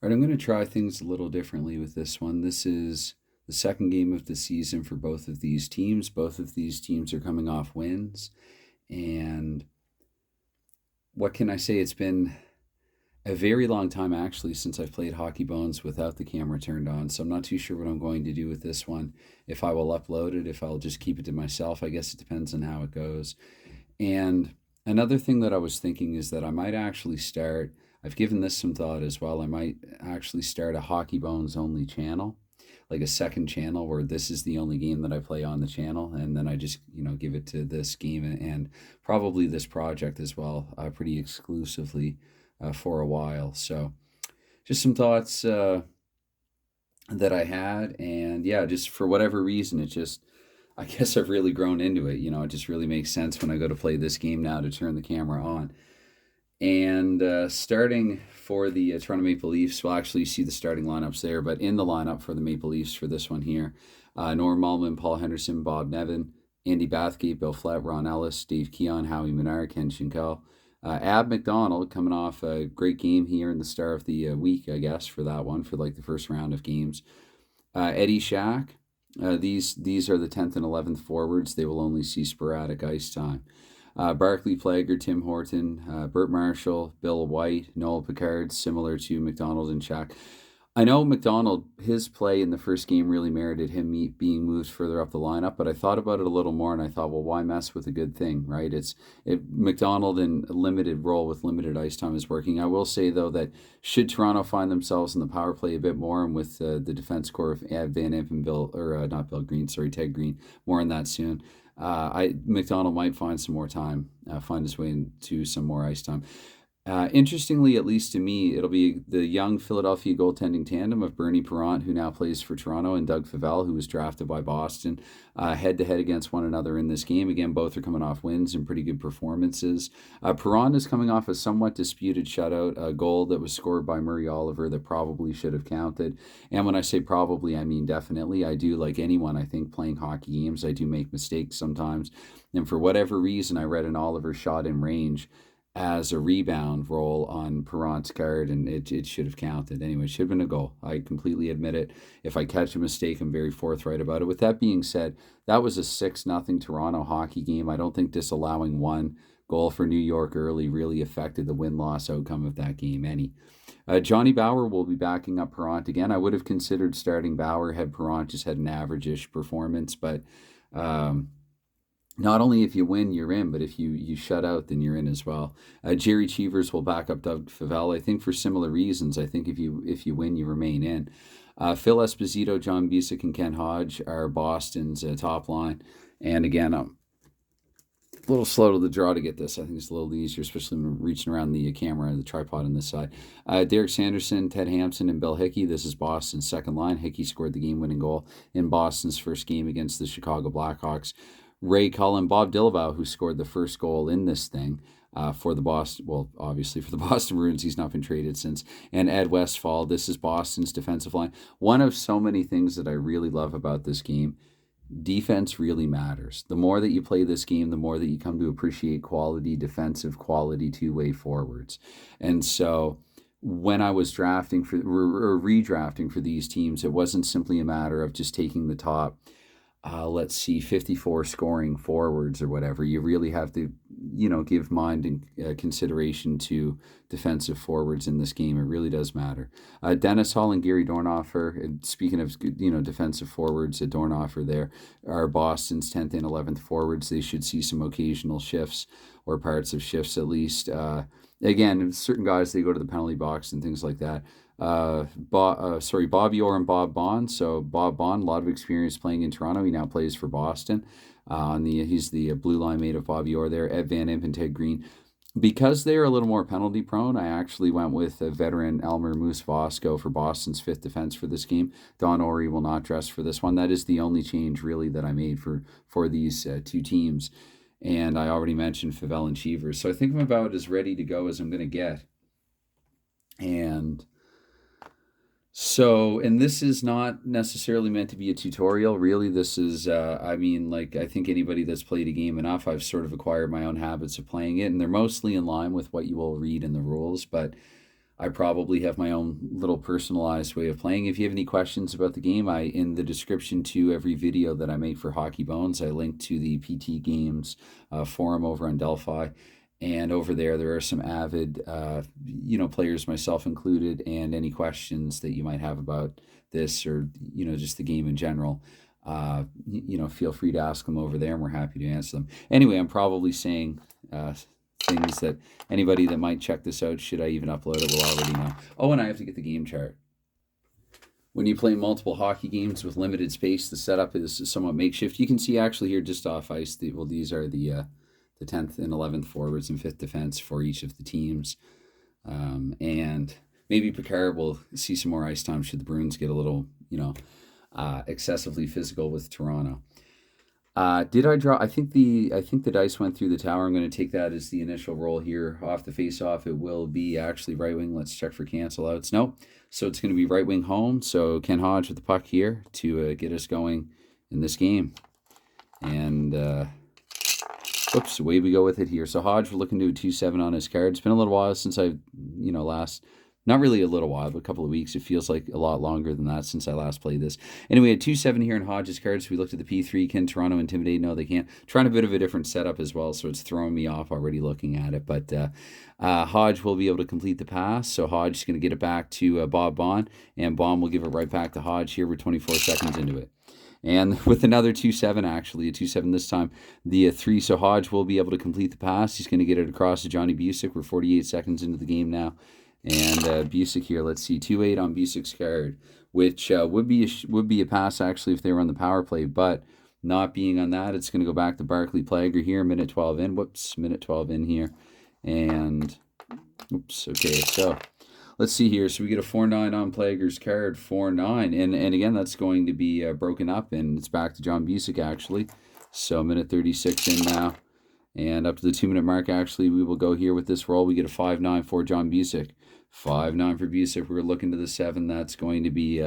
All right, I'm going to try things a little differently with this one. This is the second game of the season for both of these teams. Both of these teams are coming off wins. And what can I say? It's been a very long time actually since I've played Hockey Bones without the camera turned on. So I'm not too sure what I'm going to do with this one. If I will upload it, if I'll just keep it to myself, I guess it depends on how it goes. And another thing that I was thinking is that I might actually start, I've given this some thought as well. I might actually start a Hockey Bones only channel, like a second channel where this is the only game that I play on the channel. And then I just, give it to this game and probably this project as well, pretty exclusively for a while. So just some thoughts that I had. And yeah, just for whatever reason, I guess I've really grown into it. It just really makes sense when I go to play this game now to turn the camera on. And starting for the Toronto Maple Leafs, we'll actually see the starting lineups there. But in the lineup for the Maple Leafs for this one here, Norm Malman, Paul Henderson, Bob Nevin, Andy Bathgate, Bill Flett, Ron Ellis, Dave Keon, Howie Menard, Ken Shinkel. Ab McDonald coming off a great game here in the start of the week, I guess, for that one, for like the first round of games. Eddie Shack. These are the 10th and 11th forwards. They will only see sporadic ice time. Barclay Plager, Tim Horton, Burt Marshall, Bill White, Noel Picard, similar to McDonald and Shack. I know McDonald, his play in the first game really merited him being moved further up the lineup, but I thought about it a little more and I thought, well, why mess with a good thing, right? McDonald in a limited role with limited ice time is working. I will say, though, that should Toronto find themselves in the power play a bit more and with the defense core of Van Imp and Ted Green, more on that soon. McDonald might find some more time, find his way into some more ice time. Interestingly, at least to me, it'll be the young Philadelphia goaltending tandem of Bernie Parent, who now plays for Toronto, and Doug Favell, who was drafted by Boston, head-to-head against one another in this game. Again, both are coming off wins and pretty good performances. Parent is coming off a somewhat disputed shutout, a goal that was scored by Murray Oliver that probably should have counted. And when I say probably, I mean definitely. I do, like anyone, I think, playing hockey games, I do make mistakes sometimes. And for whatever reason, I read an Oliver shot in range as a rebound roll on Perrant's card, and it should have counted. Anyway, it should have been a goal. I completely admit it. If I catch a mistake, I'm very forthright about it. With that being said, that was a 6-0 Toronto hockey game. I don't think disallowing one goal for New York early really affected the win-loss outcome of that game any. Johnny Bower will be backing up Perrant again. I would have considered starting Bower had Perrant just had an average-ish performance, but not only if you win, you're in, but if you shut out, then you're in as well. Jerry Cheevers will back up Doug Favell, I think, for similar reasons. I think if you win, you remain in. Phil Esposito, John Busick, and Ken Hodge are Boston's top line. And again, I'm a little slow to the draw to get this. I think it's a little easier, especially when reaching around the camera, the tripod on this side. Derek Sanderson, Ted Hampson, and Bill Hickey. This is Boston's second line. Hickey scored the game-winning goal in Boston's first game against the Chicago Blackhawks. Ray Cullen, Bob Dillavow, who scored the first goal in this thing for the Boston, well, obviously for the Boston Bruins, he's not been traded since, and Ed Westfall. This is Boston's defensive line. One of so many things that I really love about this game, defense really matters. The more that you play this game, the more that you come to appreciate quality, defensive quality, two-way forwards. And so when I was drafting for or redrafting for these teams, it wasn't simply a matter of just taking the top 54 scoring forwards or whatever. You really have to, give mind and consideration to defensive forwards in this game. It really does matter. Dennis Hall and Gary Dornhofer, speaking of, defensive forwards, Dornhofer there, are Boston's 10th and 11th forwards. They should see some occasional shifts or parts of shifts at least. Again, certain guys, they go to the penalty box and things like that. Bobby Orr and Bob Bond. So Bob Bond, a lot of experience playing in Toronto. He now plays for Boston. He's the blue line mate of Bobby Orr there. Ed Van Imp and Ted Green. Because they are a little more penalty prone, I actually went with a veteran Elmer Moose Vosco for Boston's fifth defense for this game. Don Ori will not dress for this one. That is the only change really that I made for these two teams. And I already mentioned Favell and Cheevers. So I think I'm about as ready to go as I'm going to get. And this is not necessarily meant to be a tutorial. Really, this is, I think anybody that's played a game enough, I've sort of acquired my own habits of playing it, and they're mostly in line with what you will read in the rules. But I probably have my own little personalized way of playing. If you have any questions about the game, in the description to every video that I make for Hockey Bones, I link to the PT Games forum over on Delphi. And over there are some avid, players, myself included, and any questions that you might have about this or, just the game in general. Feel free to ask them over there, and we're happy to answer them. Anyway, I'm probably saying things that anybody that might check this out, should I even upload it, will already know. Oh, and I have to get the game chart. When you play multiple hockey games with limited space, the setup is somewhat makeshift. You can see actually here just off ice, these are the 10th and 11th forwards and 5th defense for each of the teams. And maybe Picard will see some more ice time should the Bruins get a little, excessively physical with Toronto. Did I draw? I think the dice went through the tower. I'm going to take that as the initial roll here off the face-off. It will be actually right wing. Let's check for cancel outs. No. So it's going to be right wing home. So Ken Hodge with the puck here to get us going in this game. And whoops, away we go with it here. So Hodge, we're looking to a 2-7 on his card. It's been a little while since I've, not really a little while, but a couple of weeks. It feels like a lot longer than that since I last played this. Anyway, a 2-7 here in Hodge's cards. We looked at the P3. Can Toronto intimidate? No, they can't. Trying a bit of a different setup as well, so it's throwing me off already looking at it. But Hodge will be able to complete the pass. So Hodge is going to get it back to Bob Bond, and Bond will give it right back to Hodge here. We're 24 seconds into it. And with another 2-7, actually, a 2-7 this time, the 3. So Hodge will be able to complete the pass. He's going to get it across to Johnny Busick. We're 48 seconds into the game now. And Busick here, let's see, 2-8 on Busick's card, which would be a pass actually if they were on the power play, but not being on that, it's going to go back to Barclay Plager here, minute 12 in. Whoops, minute 12 in here. And, oops, okay, so let's see here. So we get a 4-9 on Plager's card, 4-9. And again, that's going to be broken up, and it's back to John Busick actually. So minute 36 in now. And up to the 2-minute mark, actually, we will go here with this roll. We get a 5-9 for John Busick. 5-9 for Busick. We're looking to the 7. That's going to be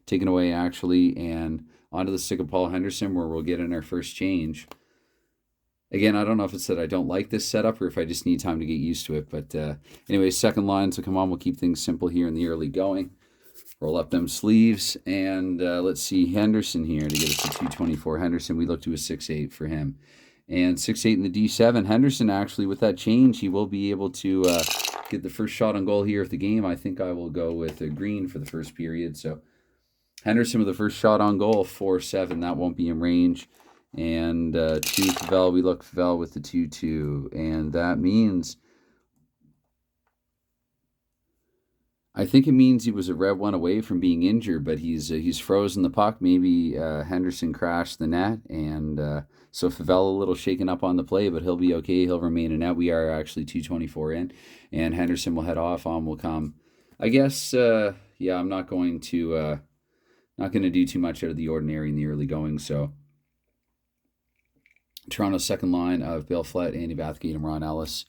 taken away, actually, and onto the stick of Paul Henderson, where we'll get in our first change. Again, I don't know if it's that I don't like this setup or if I just need time to get used to it. But anyway, second line. So come on, we'll keep things simple here in the early going. Roll up them sleeves. And let's see, Henderson here to get us to 224. Henderson, we look to a 6-8 for him. And 6-8 in the D7. Henderson, actually, with that change, he will be able to get the first shot on goal here of the game. I think I will go with a green for the first period. So Henderson with the first shot on goal, 4-7. That won't be in range. And 2 Favel. We look Favel with the 2-2. And that means, I think it means he was a red one away from being injured, but he's frozen the puck. Maybe Henderson crashed the net, and so Favel a little shaken up on the play, but he'll be okay. He'll remain in net. We are actually 2:24 in, and Henderson will head off. On will come. I guess, I'm not going to do too much out of the ordinary in the early going. So Toronto's second line of Bill Flett, Andy Bathgate, and Ron Ellis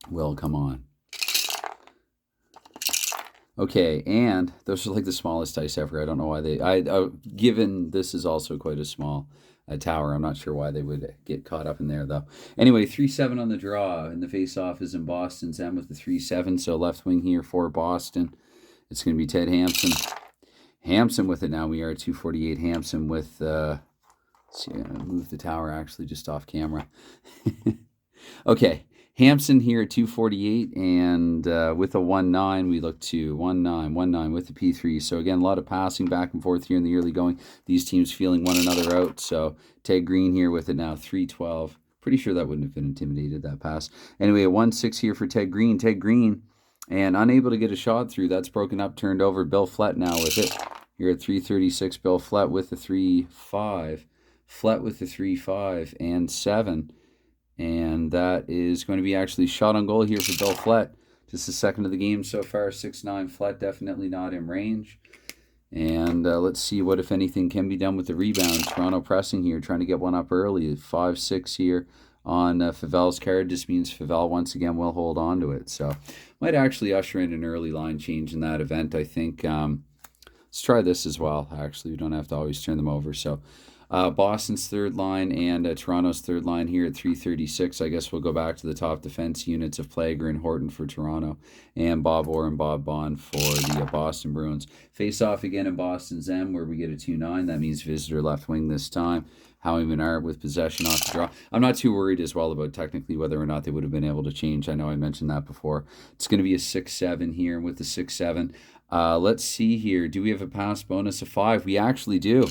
will come on. Okay, and those are like the smallest dice ever. I don't know why given this is also quite a small tower, I'm not sure why they would get caught up in there, though. Anyway, 3-7 on the draw, and the face-off is in Boston's end with the 3-7, so left wing here for Boston. It's going to be Ted Hampson. Hampson with it now. We are at 248. Hampson with, let's see, I'm going to move the tower actually just off camera. Okay. Hampson here at 248, and with a 1-9, we look to 1-9 with the P3. So again, a lot of passing back and forth here in the early going. These teams feeling one another out. So Ted Green here with it now, 3-12. Pretty sure that wouldn't have been intimidated, that pass. Anyway, a 1-6 here for Ted Green. Ted Green, and unable to get a shot through. That's broken up, turned over. Bill Flett now with it. Here at 336, Bill Flett with the 3-5. Flett with the 3-5 and 7. And that is going to be actually shot on goal here for Bill Flett. Just the second of the game so far, 6-9. Flett definitely not in range. And let's see what, if anything, can be done with the rebound. Toronto pressing here, trying to get one up early. 5-6 here on Favel's card. Just means Favel once again will hold on to it. So might actually usher in an early line change in that event, I think. Let's try this as well, actually. We don't have to always turn them over. So Boston's third line and Toronto's third line here at 336. I guess we'll go back to the top defense units of Plager and Horton for Toronto, and Bob Orr and Bob Bond for the Boston Bruins. Face off again in Boston's M, where we get a 2-9. That means visitor left wing this time. Howie Menard with possession off the draw. I'm not too worried as well about technically whether or not they would have been able to change. I know I mentioned that before. It's going to be a 6-7 here with the 6-7. Let's see here. Do we have a pass bonus of 5? We actually do.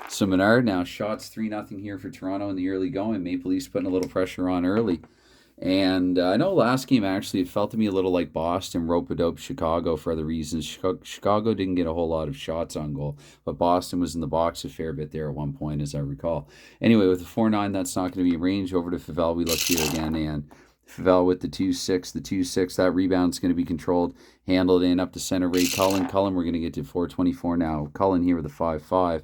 So Menard now shots 3-0 here for Toronto in the early going. Maple Leafs putting a little pressure on early. And I know last game, actually, it felt to me a little like Boston rope-a-dope Chicago for other reasons. Chicago didn't get a whole lot of shots on goal, but Boston was in the box a fair bit there at one point, as I recall. Anyway, with the 4-9, that's not going to be range. Over to Favell, we look here again, and Favell with the 2-6. The 2-6, that rebound's going to be controlled, handled in up to center. Ray Cullen, we're going to get to 424 now. Cullen here with a 5-5.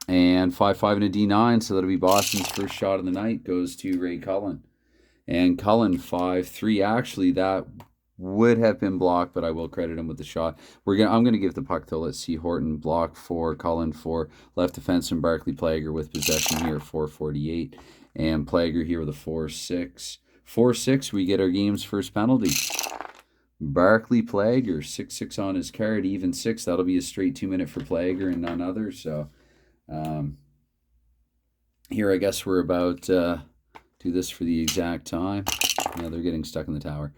And 5-5 and a D9, so that'll be Boston's first shot of the night, goes to Ray Cullen. And Cullen 5-3. Actually, that would have been blocked, but I will credit him with the shot. I'm gonna give the puck to, let's see, Horton block for Cullen for left defenseman Barclay Plager with possession here, 4:48, and Plager here with a 4-6. 4-6. We get our game's first penalty. Barclay Plager 6-6 on his card, even 6. That'll be a straight 2-minute for Plager and none other. So here I guess we're about. Do this for the exact time. Yeah, they're getting stuck in the tower.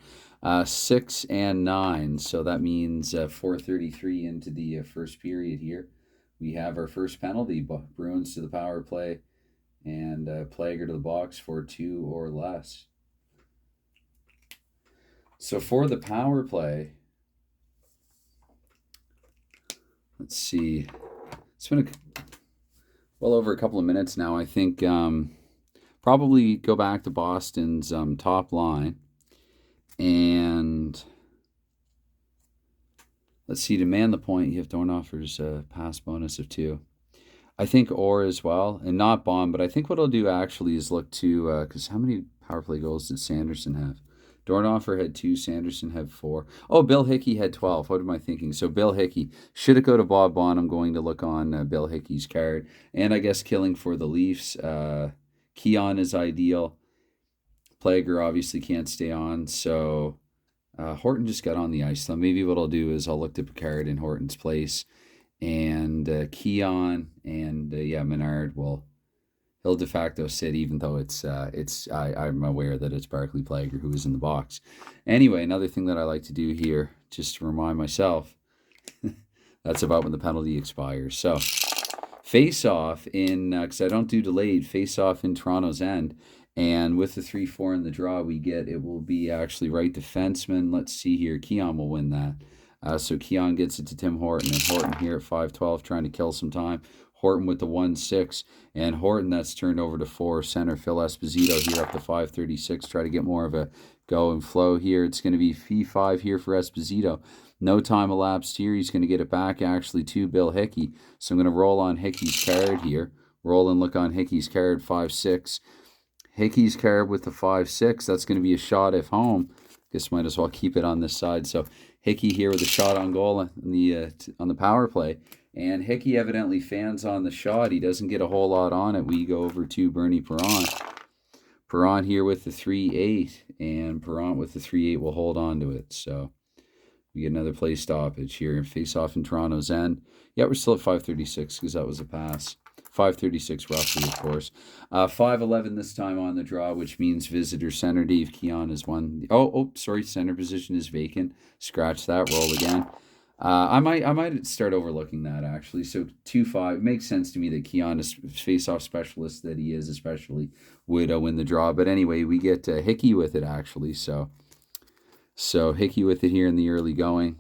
6 and 9, so that means 4:33 into the first period here. We have our first penalty. Bruins to the power play, and Plager to the box for 2 or less. So for the power play, let's see. It's been well over a couple of minutes now. I think probably go back to Boston's top line. And let's see, to man the point, you have Dornhofer's pass bonus of 2. I think Orr as well, and not Bond, but I think what I'll do actually is look to, because how many power play goals did Sanderson have? Dornhofer had 2, Sanderson had 4. Oh, Bill Hickey had 12. What am I thinking? So Bill Hickey. Should it go to Bob Bond, I'm going to look on Bill Hickey's card. And I guess killing for the Leafs. Keon is ideal. Plager obviously can't stay on, so Horton just got on the ice. So maybe what I'll do is I'll look to Picard in Horton's place, and Keon and Menard he'll de facto sit, even though I'm aware that it's Barclay Plager who is in the box. Anyway, another thing that I like to do here, just to remind myself, that's about when the penalty expires. So face off in, because I don't do delayed, face off in Toronto's end. And with the 3-4 in the draw we get, it will be actually right defenseman. Let's see here. Keon will win that. So Keon gets it to Tim Horton. And Horton here at 5-12 trying to kill some time. Horton with the 1-6. And Horton, that's turned over to 4. Center Phil Esposito here up to 5:36. Try to get more of a go and flow here. It's going to be P5 here for Esposito. No time elapsed here. He's going to get it back actually to Bill Hickey. So I'm going to roll on Hickey's card here. Roll and look on Hickey's card, 5-6. Hickey's card with the 5-6. That's going to be a shot if home. Guess might as well keep it on this side. So Hickey here with a shot on goal on the power play. And Hickey evidently fans on the shot. He doesn't get a whole lot on it. We go over to Bernie Perron. Perron here with the 3-8. And Perron with the 3-8 will hold on to it. So we get another play stoppage here. Face off in Toronto's end. Yeah, we're still at 5:36 because that was a pass. 5:36 roughly, of course. 5:11 this time on the draw, which means visitor center Dave Keon has won. Sorry, center position is vacant. Scratch that. Roll again. I might start overlooking that actually. So 2-5. It makes sense to me that Keon, is face-off specialist that he is, especially would win the draw. But anyway, we get Hickey with it actually. So Hickey with it here in the early going.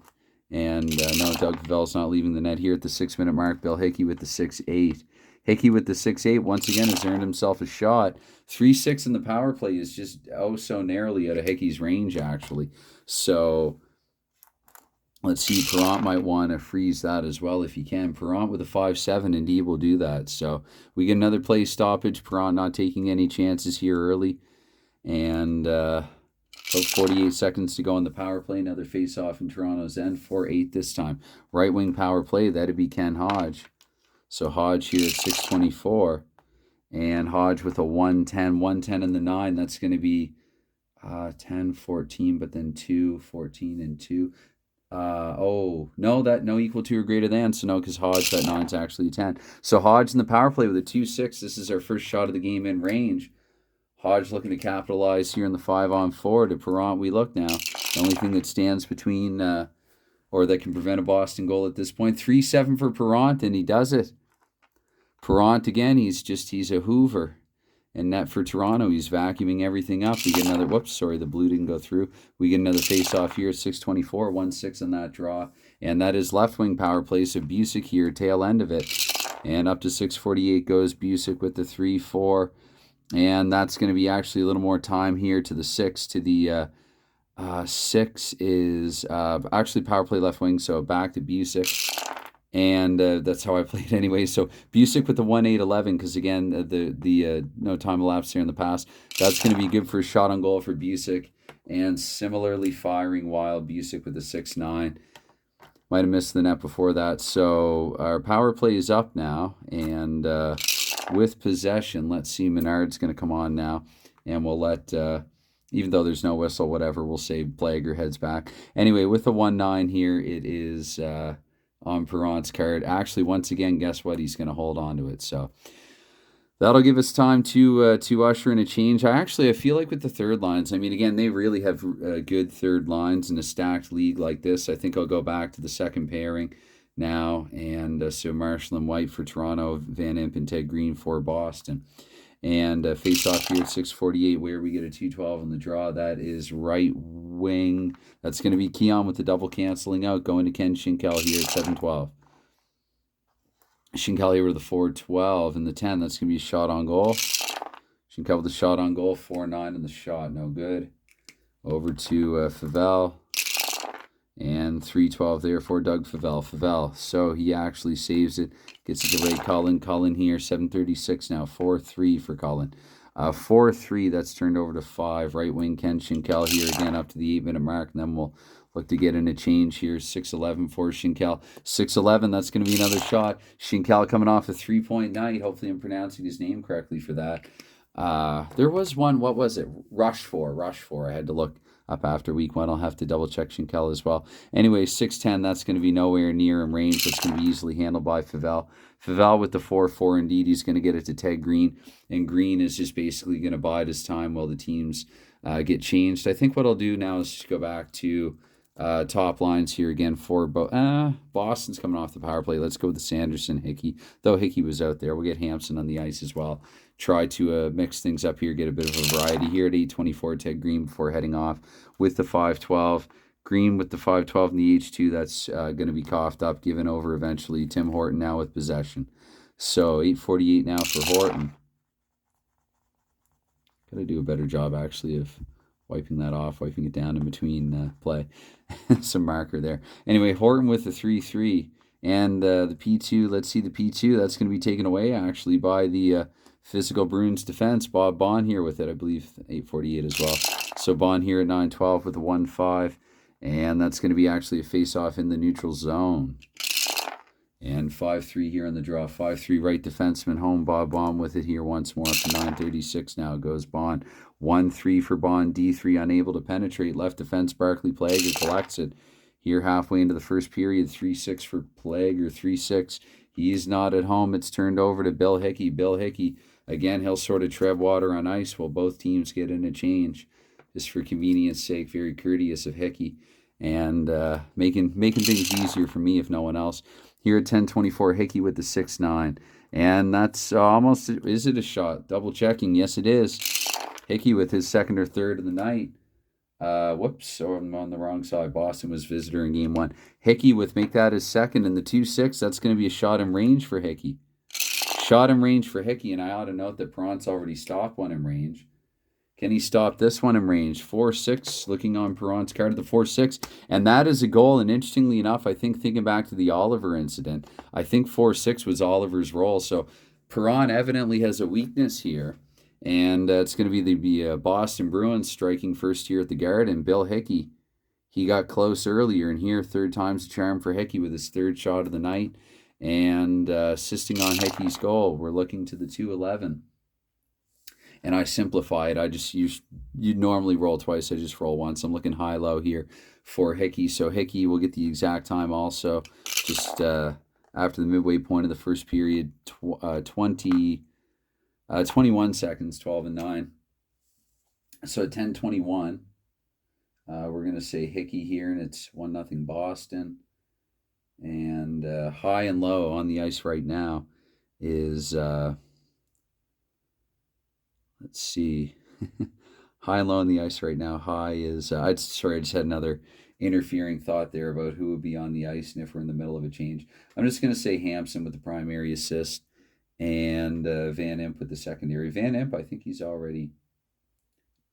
And no, Doug Favell's not leaving the net here at the 6-minute mark. Bill Hickey with the 6-8. Hickey with the 6-8 once again has earned himself a shot. 3-6 in the power play is just so narrowly out of Hickey's range actually. So let's see, Perrant might want to freeze that as well if he can. Perrant with a 5-7 indeed will do that. So we get another play stoppage. Perrant not taking any chances here early. And about 48 seconds to go on the power play. Another face-off in Toronto's end. 4-8 this time. Right wing power play. That'd be Ken Hodge. So Hodge here at 624. And Hodge with a 110, 110 in the 9. That's going to be 10, 14, but then 2, 14, and 2. No equal to or greater than. So no, because Hodge, that 9's actually a 10. So Hodge in the power play with a 2-6. This is our first shot of the game in range. Hodge looking to capitalize here in the 5-on-4. To Perrant we look now. The only thing that stands between, or that can prevent a Boston goal at this point. 3-7 for Perrant, and he does it. Perrant again, he's a hoover. And net for Toronto, he's vacuuming everything up. We get another, the blue didn't go through. We get another face-off here, 624, 1-6 on that draw. And that is left wing power play, so Busick here, tail end of it. And up to 648 goes Busick with the 3-4. And that's going to be actually a little more time here to the 6, to the 6 is actually power play left wing, so back to Busick. And that's how I played anyway. So Busick with the 1-8-11, because again, the no time elapsed here in the past. That's going to be good for a shot on goal for Busick. And similarly firing wild, Busick with the 6-9. Might have missed the net before that. So our power play is up now. And with possession, let's see, Menard's going to come on now. And we'll let, even though there's no whistle, whatever, we'll say Plager heads back. Anyway, with the 1-9 here, it is... on Perrant's card. Actually, once again, guess what? He's going to hold on to it. So that'll give us time to usher in a change. I feel like with the third lines, I mean, again, they really have good third lines in a stacked league like this. I think I'll go back to the second pairing now. And so Marshall and White for Toronto, Van Imp and Ted Green for Boston. And face-off here at 648, where we get a 212 on the draw. That is right wing. That's going to be Keon with the double canceling out, going to Ken Schinkel here at 712. Schinkel here with the 412 and the 10. That's going to be a shot on goal. Schinkel with the shot on goal, 4-9 in the shot. No good. Over to Favell. And 312 there for Doug Favell. So he actually saves it. Gets it to Ray Cullen. Cullen here, 736 now. 4-3 for Cullen. 4-3, that's turned over to 5. Right wing Ken Schinkel here again up to the 8-minute mark. And then we'll look to get in a change here. 6-11 for Schinkel. 6-11, that's going to be another shot. Schinkel coming off a 3-point night. Hopefully I'm pronouncing his name correctly for that. There was one, what was it? Rush for. I had to look up after week 1. I'll have to double check Schinkel as well. Anyway, 6-10, that's going to be nowhere near in range. That's going to be easily handled by Favell. Favell with the 4-4, indeed. He's going to get it to Ted Green. And Green is just basically going to bide his time while the teams get changed. I think what I'll do now is just go back to top lines here again for Boston's coming off the power play. Let's go with the Sanderson, Hickey. Though Hickey was out there, we'll get Hampson on the ice as well. Try to mix things up here, get a bit of a variety here at 8:24. Ted Green before heading off with the 5-12. Green with the 5-12 in the H2. That's going to be coughed up, given over eventually. Tim Horton now with possession. So 8:48 now for Horton. Got to do a better job actually of wiping that off, wiping it down in between play. Some marker there. Anyway, Horton with the 3-3. And the P2, let's see the P2. That's going to be taken away actually by the physical Bruins defense. Bob Bond here with it, I believe 8:48 as well. So Bond here at 9:12 with a 1-5. And that's going to be actually a face-off in the neutral zone. And 5-3 here on the draw. 5-3 right defenseman home. Bob Bond with it here once more. Up to 9:36 now goes Bond. 1-3 for Bond. D3 unable to penetrate. Left defense Barclay Plager collects it. Here halfway into the first period. 3-6 for Plager. 3-6. He's not at home. It's turned over to Bill Hickey. Bill Hickey, again, he'll sort of tread water on ice while both teams get in a change. Just for convenience sake, very courteous of Hickey. And making things easier for me, if no one else. Here at 10:24, Hickey with the 6-9. And that's almost, is it a shot? Double checking. Yes, it is. Hickey with his second or third of the night. I'm on the wrong side. Boston was visitor in game 1. Hickey with make that his second in the 2-6. That's going to be a shot in range for Hickey. Shot in range for Hickey. And I ought to note that Perrant's already stopped one in range. Can he stop this one in range? 4-6, looking on Perrant's card at the 4-6. And that is a goal. And interestingly enough, I think thinking back to the Oliver incident, I think 4-6 was Oliver's role. So Perrant evidently has a weakness here. And it's going to be the Boston Bruins striking first here at the Garden. Bill Hickey, he got close earlier. And here, third time's the charm for Hickey with his third shot of the night. And assisting on Hickey's goal, we're looking to the 211. And I simplify it. I just use, you normally roll twice. I just roll once. I'm looking high-low here for Hickey. So Hickey will get the exact time also. Just after the midway point of the first period, 21 seconds, 12 and 9. So at 10:21, we're going to say Hickey here, and it's 1-0 Boston. And high and low on the ice right now is, let's see, high and low on the ice right now. High is, I just had another interfering thought there about who would be on the ice and if we're in the middle of a change. I'm just going to say Hampson with the primary assist and Van Imp with the secondary. Van Imp, I think he's already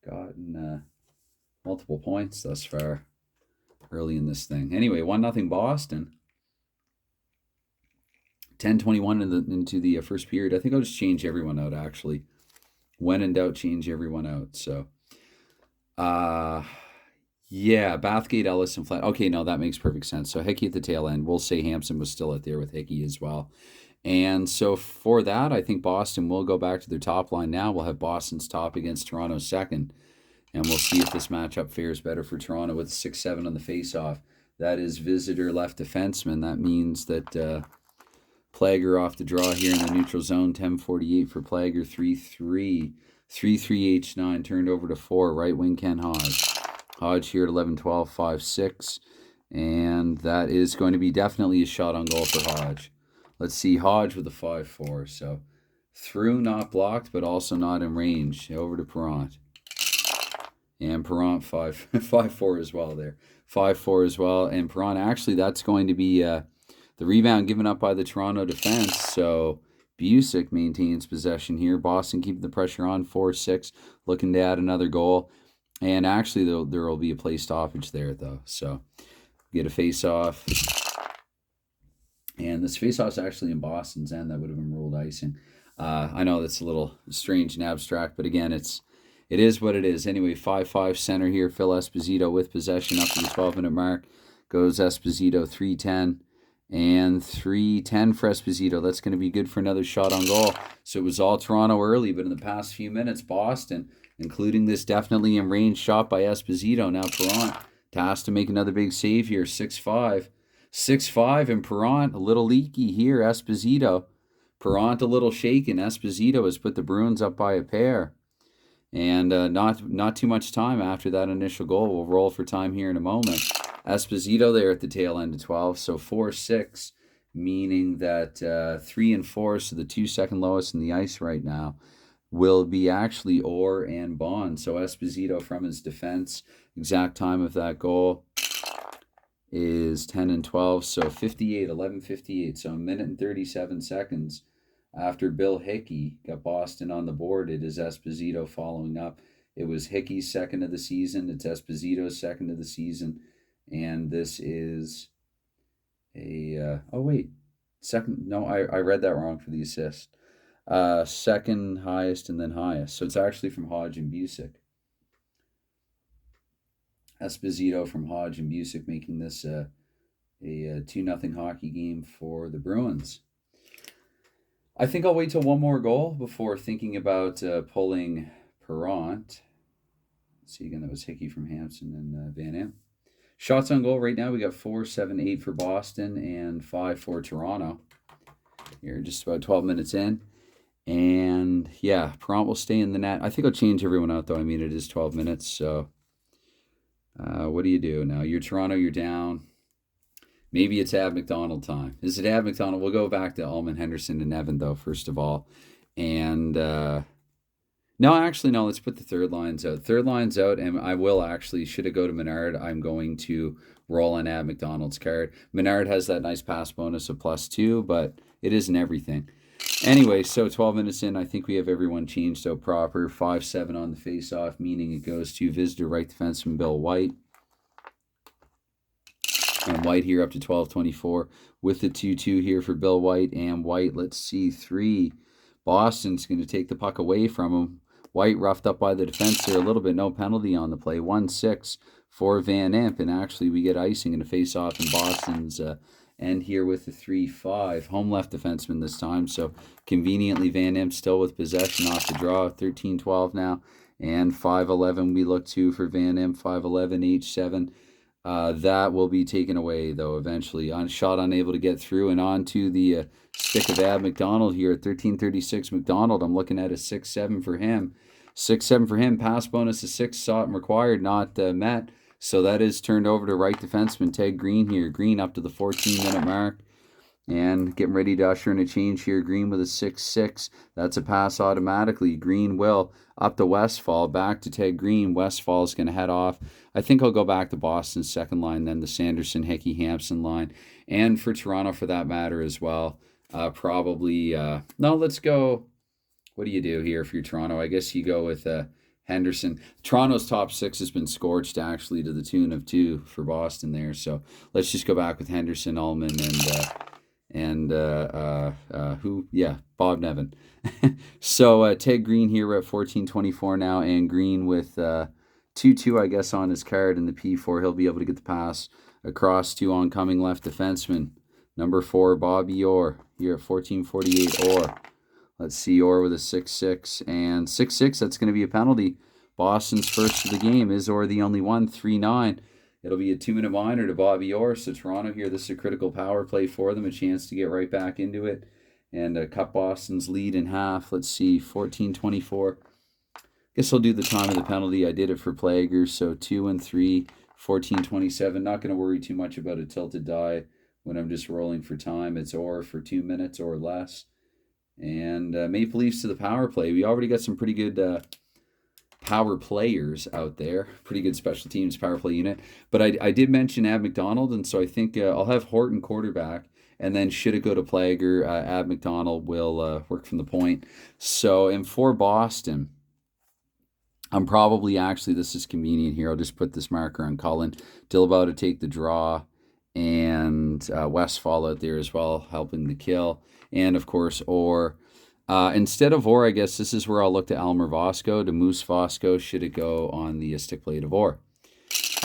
gotten multiple points thus far early in this thing. Anyway, 1-0 Boston. 10:21 into the first period. I think I'll just change everyone out, actually. When in doubt, change everyone out. So, yeah, Bathgate, Ellis, and Flat. Okay, no, that makes perfect sense. So Hickey at the tail end. We'll say Hampson was still out there with Hickey as well. And so for that, I think Boston will go back to their top line now. We'll have Boston's top against Toronto's second. And we'll see if this matchup fares better for Toronto with 6-7 on the faceoff. That is visitor left defenseman. That means that Plager off the draw here in the neutral zone. 10:48 for Plager. 3-3. 3-3 H9 turned over to 4. Right wing Ken Hodge. Hodge here at 11-12. 5-6. And that is going to be definitely a shot on goal for Hodge. Let's see, Hodge with a 5-4. So through, not blocked, but also not in range. Over to Perrant. And Perrant 5-4 as well there. 5-4 as well. And Perrant, actually, that's going to be the rebound given up by the Toronto defense. So Busick maintains possession here. Boston keeping the pressure on. 4-6. Looking to add another goal. And actually, there will be a play stoppage there, though. So get a face-off. And this face-off's actually in Boston's end. That would have been ruled icing. I know that's a little strange and abstract, but again, it is what it is. Anyway, 5-5 center here. Phil Esposito with possession up to the 12-minute mark. Goes Esposito 3-10. And 3-10 for Esposito. That's going to be good for another shot on goal. So it was all Toronto early, but in the past few minutes, Boston, including this definitely in range shot by Esposito. Now Perrant tasked to make another big save here. 6-5. 6-5 and Perrant a little leaky here. Esposito. Perrant a little shaken. Esposito has put the Bruins up by a pair. And not too much time after that initial goal. We'll roll for time here in a moment. Esposito there at the tail end of 12. So 4-6, meaning that 3 and 4, so the 2 second lowest in the ice right now, will be actually Orr and Bond. So Esposito from his defense. Exact time of that goal is 10 and 12. So 11:58. So a minute and 37 seconds after Bill Hickey got Boston on the board. It is Esposito following up. It was Hickey's second of the season. It's Esposito's second of the season. And this is second. No, I read that wrong for the assist. Second highest and then highest. So it's actually from Hodge and Busick. Esposito from Hodge and Busick making this a 2-0 hockey game for the Bruins. I think I'll wait till one more goal before thinking about pulling Perrant. Let's see, again, that was Hickey from Hampson and Van Imp. Shots on goal right now, we got 4, 7, 8 for Boston and 5 for Toronto. Here, just about 12 minutes in. And, yeah, Perrant will stay in the net. I think I'll change everyone out, though. I mean, it is 12 minutes, so what do you do now? You're Toronto, you're down. Maybe it's Ab McDonald time. Is it Ab McDonald? We'll go back to Ullman, Henderson, and Evan, though, first of all. And, no, let's put the third lines out. Third line's out, and I will actually, should it go to Menard, I'm going to roll on Ab McDonald's card. Menard has that nice pass bonus of +2, but it isn't everything. Anyway, so 12 minutes in, I think we have everyone changed out proper. 5-7 on the face-off, meaning it goes to visitor right defenseman Bill White. And White here up to 12:24 with the 2-2 here for Bill White. And White, let's see, 3. Boston's going to take the puck away from him. White roughed up by the defense there a little bit. No penalty on the play. 1-6 for Van Imp. And actually we get icing in a face-off in Boston's end here with the 3-5. Home left defenseman this time, so conveniently Van Impe still with possession off the draw. 13-12 now, and 5-11 we look to for Van Impe. 5-11, H7. That will be taken away, though, eventually. On shot, unable to get through, and on to the stick of Ab McDonald here at 13:36. McDonald, I'm looking at a 6-7 for him. 6-7 for him. Pass bonus is 6 sought and required, not met. So that is turned over to right defenseman Ted Green here. Green up to the 14-minute mark. And getting ready to usher in a change here. Green with a 6-6. That's a pass automatically. Green will up to Westfall. Back to Ted Green. Westfall is going to head off. I think I'll go back to Boston's second line, then the Sanderson, Hickey, Hampson line. And for Toronto, for that matter, as well. Probably, no, let's go. What do you do here for your Toronto? I guess you go with Henderson. Toronto's top 6 has been scorched, actually, to the tune of 2 for Boston there. So let's just go back with Henderson, Ullman, and who? Yeah, Bob Nevin. So Ted Green here. We're at 14:24 now, and Green with 2-2, I guess, on his card in the P4. He'll be able to get the pass across to oncoming left defenseman, number 4, Bobby Orr, here at 14:48. Orr. Let's see, Orr with a 6-6, and 6-6, that's going to be a penalty. Boston's first of the game. Is Orr the only one? 3-9. It'll be a 2-minute minor to Bobby Orr. So Toronto here, this is a critical power play for them, a chance to get right back into it and cut Boston's lead in half. Let's see, 14:24. Guess I'll do the time of the penalty. I did it for Plager, so 2 and 3, 14:27. Not going to worry too much about a tilted die when I'm just rolling for time. It's Orr for 2 minutes or less. And Maple Leafs to the power play. We already got some pretty good power players out there. Pretty good special teams power play unit. But I did mention Ab McDonald, and so I think I'll have Horton quarterback. And then should it go to Plager, Ab McDonald will work from the point. So, and for Boston, I'm probably actually, this is convenient here. I'll just put this marker on Cullen. Dilbaugh to take the draw. And Westfall out there as well, helping the kill. And, of course, Orr. Instead of Orr, I guess this is where I'll look to Almer Vosco, to Moose Vosco, should it go on the stick plate of Orr.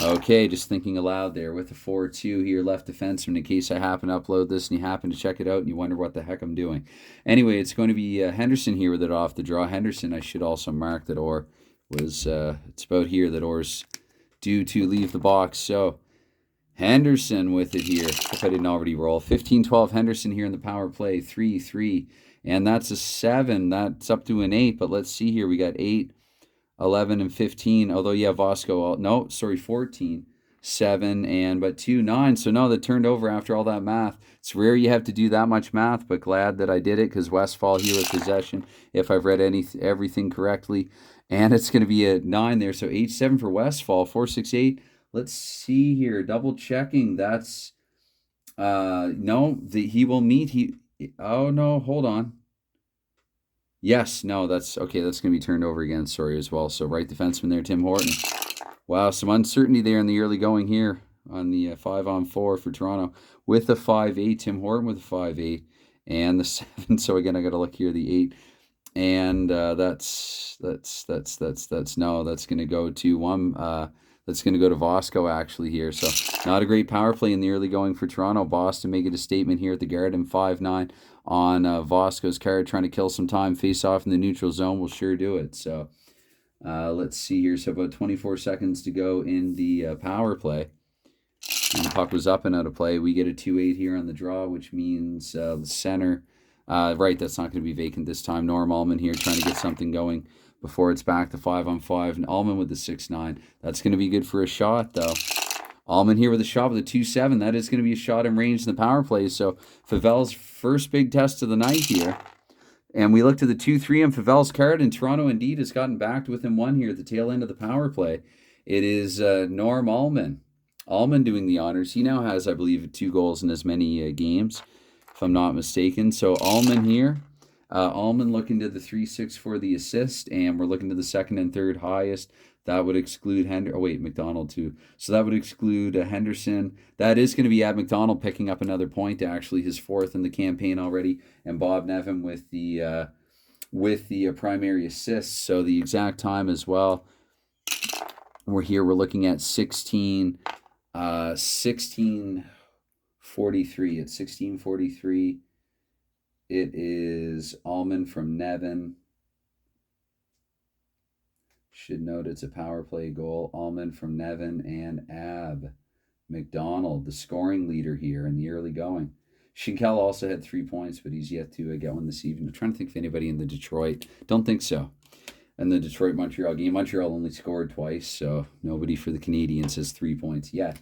Okay, just thinking aloud there with the 4-2 here, left defenseman, in case I happen to upload this and you happen to check it out and you wonder what the heck I'm doing. Anyway, it's going to be Henderson here with it off the draw. Henderson, I should also mark that Orr was, it's about here that Orr's due to leave the box. So, Henderson with it here, if I didn't already roll. 15-12 Henderson here in the power play, 3-3. And that's a 7. That's up to an 8. But let's see here. We got 8, 11, and 15. Although, yeah, Vosco, no, sorry, 14, 7, but 2, 9. So, no, that turned over after all that math. It's rare you have to do that much math, but glad that I did it because Westfall here with possession, if I've read everything correctly. And it's going to be a 9 there. So, H7 for Westfall, 4-6-8. Let's see here. Double checking. That's no. He will meet. Oh no. Hold on. Yes. No. That's okay. That's going to be turned over again. Sorry as well. So right defenseman there, Tim Horton. Wow. Some uncertainty there in the early going here on the 5-on-4 for Toronto with the 5-8. Tim Horton with the 5-8 and the 7. So again, I got to look here. The 8. And that's no. That's going to go to one. That's going to go to Vosco, actually, here. So, not a great power play in the early going for Toronto. Boston making a statement here at the Garden, 5-9 on Vosco's card, trying to kill some time. Face off in the neutral zone will sure do it. So, let's see here. So, about 24 seconds to go in the power play. And the puck was up and out of play. We get a 2-8 here on the draw, which means the center. Right, that's not going to be vacant this time. Norm Allman here trying to get something going before it's back to 5-on-5. And Allman with the 6-9. That's going to be good for a shot, though. Allman here with a shot with a 2-7. That is going to be a shot in range in the power play. So Favel's first big test of the night here. And we looked at the 2-3 on Favel's card, and Toronto indeed has gotten back within 1 here at the tail end of the power play. It is Norm Allman. Allman doing the honors. He now has, I believe, 2 goals in as many games, if I'm not mistaken. So Allman here. Allman looking to the 3-6 for the assist, and we're looking to the second and third highest. That would exclude McDonald too. So that would exclude Henderson. That is going to be Ab McDonald picking up another point, actually, his 4th in the campaign already, and Bob Nevin with the primary assist. So the exact time as well. We're looking at 16. 43. At 16:43, it is Allman from Nevin. Should note it's a power play goal. Allman from Nevin and Ab McDonald, the scoring leader here in the early going. Schinkel also had 3 points, but he's yet to get one this evening. I'm trying to think of anybody in the Detroit. Don't think so. And the Detroit-Montreal game, Montreal only scored twice, so nobody for the Canadiens has 3 points yet.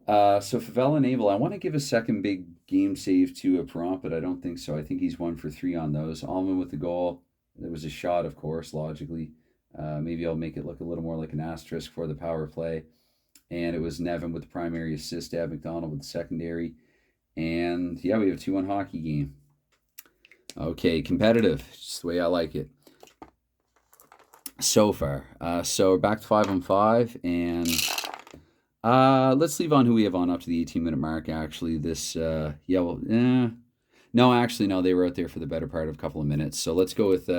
So Favela and Abel, I want to give a second big game save to Perrant, but I don't think so. I think he's 1 for 3 on those. Allman with the goal. There was a shot, of course, logically. Maybe I'll make it look a little more like an asterisk for the power play. And it was Nevin with the primary assist, Ab McDonald with the secondary. And yeah, we have a 2-1 hockey game. Okay, competitive, just the way I like it. So far. So we're back to 5-on-5, and let's leave on who we have on up to the 18-minute mark, actually. No, actually, no, they were out there for the better part of a couple of minutes. So let's go with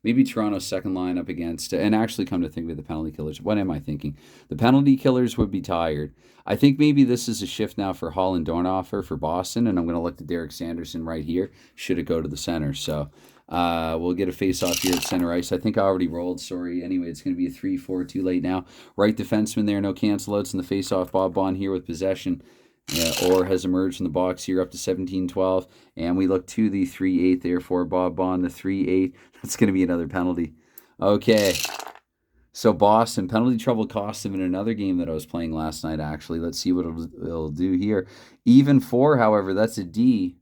maybe Toronto's second line up against, and actually come to think of the penalty killers. What am I thinking? The penalty killers would be tired. I think maybe this is a shift now for Hall and Dornhofer for Boston, and I'm going to look to Derek Sanderson right here. Should it go to the center? So we'll get a face-off here at center ice. I think I already rolled, sorry. Anyway, it's going to be a 3-4, too late now. Right defenseman there, no cancel-outs in the face-off. Bob Bond here with possession. Or has emerged in the box here up to 17-12. And we look to the 3-8 there for Bob Bond, the 3-8. That's going to be another penalty. Okay. So Boston, penalty trouble cost him in another game that I was playing last night, actually. Let's see what it'll do here. Even 4, however, that's a D.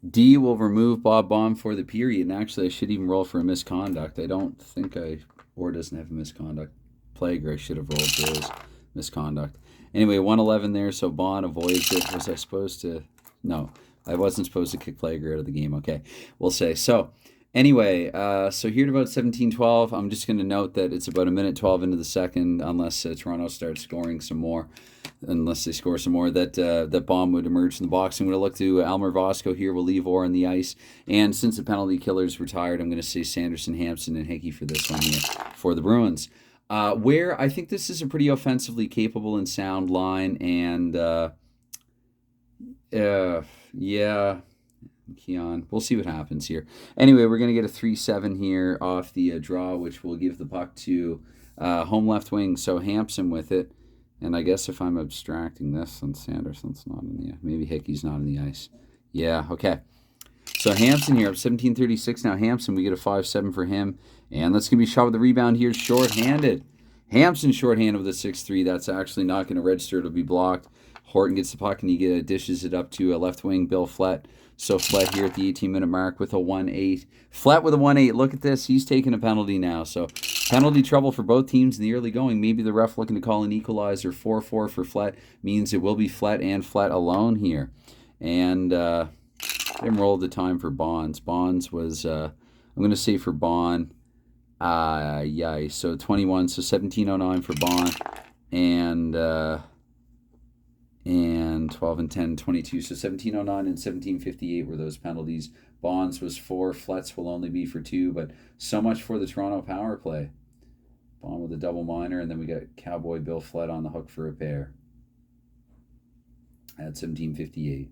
D will remove Bob Bond for the period. And actually, I should even roll for a misconduct. I don't think or doesn't have a misconduct. Plague, I should have rolled for his misconduct. Anyway, 111 there, so Bond avoids it. Was I supposed to? No, I wasn't supposed to kick Plager out of the game. Okay, we'll say. So, anyway, so here at about 17-12, I'm just going to note that it's about 1:12 into the second, unless Toronto starts scoring some more, unless they score some more, that Bond would emerge in the box. I'm going to look to Elmer Vosco here. We'll leave Orr on the ice. And since the penalty killer's retired, I'm going to say Sanderson, Hampson, and Hickey for this one here for the Bruins. Where I think this is a pretty offensively capable and sound line, and yeah, Keon, we'll see what happens here. Anyway, we're going to get a 3-7 here off the draw, which will give the puck to home left wing, so Hampson with it, and I guess if I'm abstracting this, then Sanderson's not in the, maybe Hickey's not in the ice. Yeah, okay. So Hampson here, up 17:36 now. Hampson, we get a 5-7 for him. And that's going to be shot with the rebound here, shorthanded. Hampson shorthanded with a 6-3. That's actually not going to register. It'll be blocked. Horton gets the puck, and he dishes it up to a left wing, Bill Flett. So Flett here at the 18-minute mark with a 1-8. Flett with a 1-8. Look at this. He's taking a penalty now. So penalty trouble for both teams in the early going. Maybe the ref looking to call an equalizer. 4-4 for Flett means it will be Flett and Flett alone here. And didn't roll the time for Bonds. Bonds was, I'm going to say for Bond, so 21, so 17:09 for Bond, and 12 and 10, 22, so 17:09 and 17:58 were those penalties. Bonds was 4, Fletts will only be for 2, but so much for the Toronto power play. Bond with a double minor, and then we got Cowboy Bill Flett on the hook for a pair at 17:58.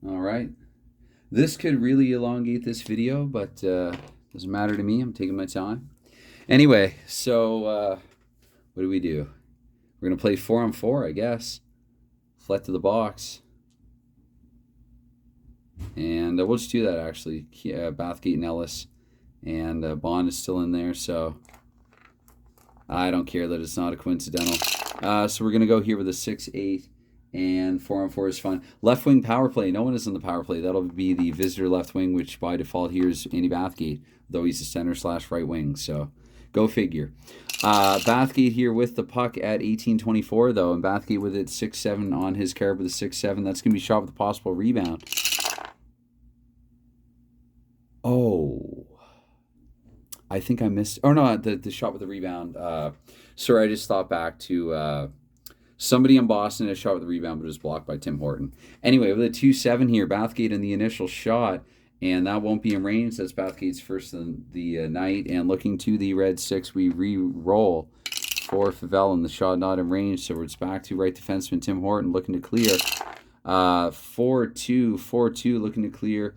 All right. This could really elongate this video, but doesn't matter to me. I'm taking my time. Anyway, so what do we do? We're going to play 4-on-4, I guess. Flett to the box. And we'll just do that, actually. Bathgate and Ellis. And Bond is still in there, so I don't care that it's not a coincidental. So we're going to go here with a 6-8. And 4-on-4 is fun. Left wing power play. No one is on the power play. That'll be the visitor left wing, which by default here is Andy Bathgate, though he's a center/right wing. So go figure. Bathgate here with the puck at 18:24, though. And Bathgate with it 6-7 on his card with a 6-7. That's going to be shot with a possible rebound. Oh. I think I missed. Oh, no, the shot with the rebound. Sorry, I just thought back to. Somebody in Boston had shot with the rebound, but it was blocked by Tim Horton. Anyway, with a 2-7 here, Bathgate in the initial shot, and that won't be in range. That's Bathgate's first of the night. And looking to the red 6, we re-roll for Favell, and the shot not in range. So it's back to right defenseman Tim Horton looking to clear. 4-2, looking to clear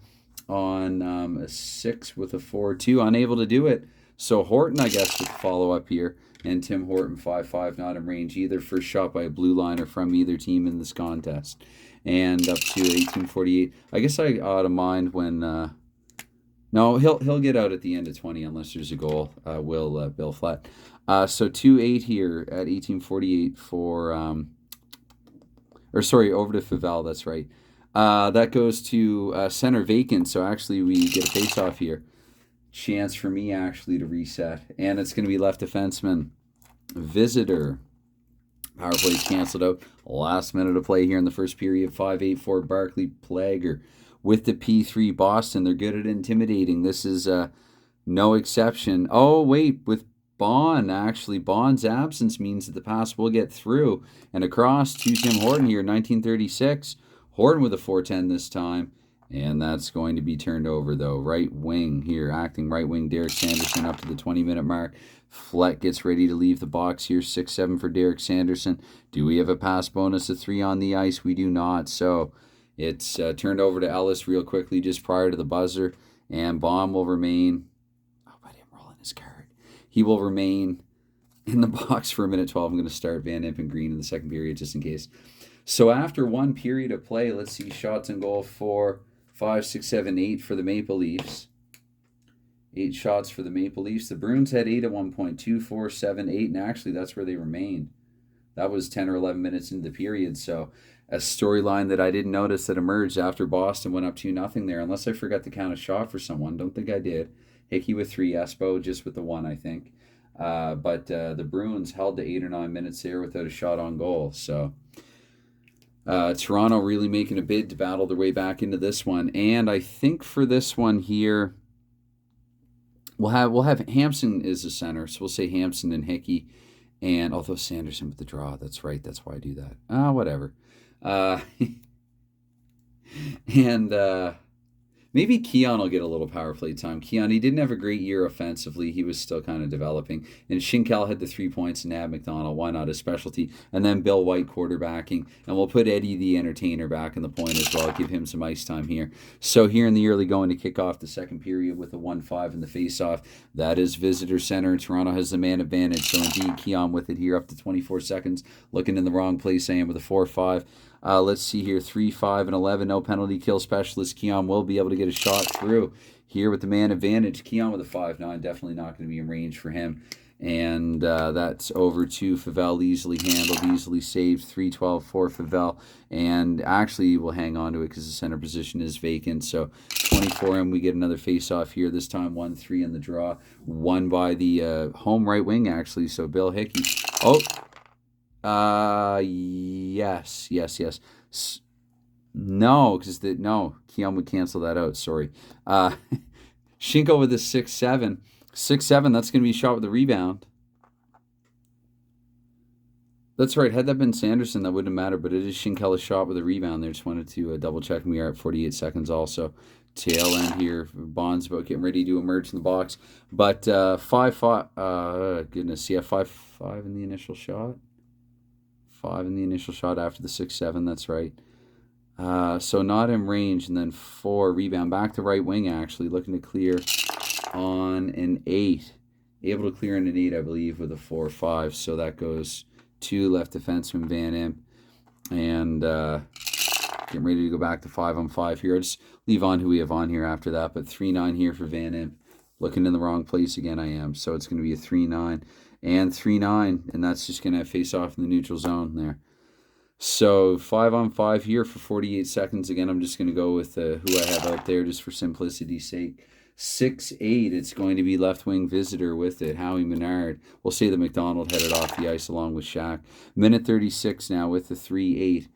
on a 6 with a 4-2. Unable to do it. So Horton, I guess, with the follow-up here. And Tim Horton, 5-5, not in range either. First shot by a blue liner from either team in this contest. And up to 18:48. I guess I ought to mind when... no, he'll get out at the end of 20 unless there's a goal. Bill Flat. So 2-8 here at 18:48 for... over to Favell, that's right. That goes to center vacant, so actually we get a face-off here. Chance for me, actually, to reset. And it's going to be left defenseman Visitor. Power play canceled out. Last minute of play here in the first period. 5-8 for Barclay Plager. With the P3 Boston, they're good at intimidating. This is no exception. Oh, wait, with Bond, actually. Bond's absence means that the pass will get through. And across to Tim Horton here, 1936. Horton with a 4-10 this time. And that's going to be turned over, though. Right wing here, acting right wing, Derek Sanderson up to the 20-minute mark. Fleck gets ready to leave the box here. 6-7 for Derek Sanderson. Do we have a pass bonus of 3 on the ice? We do not. So it's turned over to Ellis real quickly just prior to the buzzer. And Baum will remain... Oh, I didn't roll in his card. He will remain in the box for a minute 12. I'm going to start Van Imp and Green in the second period just in case. So after one period of play, let's see shots on goal for 5, 6, 7, 8 for the Maple Leafs. 8 shots for the Maple Leafs. The Bruins had 8 at one point, 2, 4, 7, 8, and actually that's where they remained. That was 10 or 11 minutes into the period, so a storyline that I didn't notice that emerged after Boston went up 2-0 there, unless I forgot to count a shot for someone. Don't think I did. Hickey with 3, Espo just with the 1, I think. But the Bruins held to 8 or 9 minutes there without a shot on goal, so... Toronto really making a bid to battle their way back into this one. And I think for this one here, we'll have Hampson is the center. So we'll say Hampson and Hickey. And although Sanderson with the draw, that's right. That's why I do that. Whatever. Maybe Keon will get a little power play time. Keon, he didn't have a great year offensively. He was still kind of developing. And Schinkel had the 3 points and Ab McDonald. Why not? His specialty. And then Bill White quarterbacking. And we'll put Eddie the Entertainer back in the point as well. Give him some ice time here. So here in the early going to kick off the second period with a 1-5 in the face-off. That is visitor center. Toronto has the man advantage. So indeed, Keon with it here up to 24 seconds. Looking in the wrong place I am with a 4-5. Let's see here, 3, 5, and 11. No penalty kill specialist. Keon will be able to get a shot through here with the man advantage. Keon with a 5-9. Definitely not going to be in range for him. And that's over to Favell. Easily handled, easily saved. 3-12 for Favell. And actually, we'll hang on to it because the center position is vacant. So 24 and we get another face-off here. This time 1-3 in the draw. Won by the home right wing, actually. So Bill Hickey. Oh! Yes. No, because Keon would cancel that out. Sorry. Schinkel with a 6-7. 6-7, that's going to be a shot with a rebound. That's right. Had that been Sanderson, that wouldn't matter, but it is Schinkel's shot with a rebound there. Just wanted to double check. We are at 48 seconds also. Tail end here. Bond's about getting ready to emerge in the box. But 5-5. Goodness, yeah, 5-5 in the initial shot. 5 in the initial shot after the 6-7, that's right. So not in range, and then 4 rebound. Back to right wing, actually, looking to clear on an 8. Able to clear on an 8, I believe, with a 4-5. So that goes to left defenseman Van Imp. And getting ready to go back to 5-on-5 here. I'll just leave on who we have on here after that. But 3-9 here for Van Imp. Looking in the wrong place again, I am. So it's going to be a 3-9. And 3-9, and that's just going to face off in the neutral zone there. So 5-on-5 here for 48 seconds. Again, I'm just going to go with who I have out there just for simplicity's sake. 6-8, it's going to be left wing visitor with it. Howie Menard. We'll say that McDonald headed off the ice along with Shaq. Minute 36 now with the 3-8.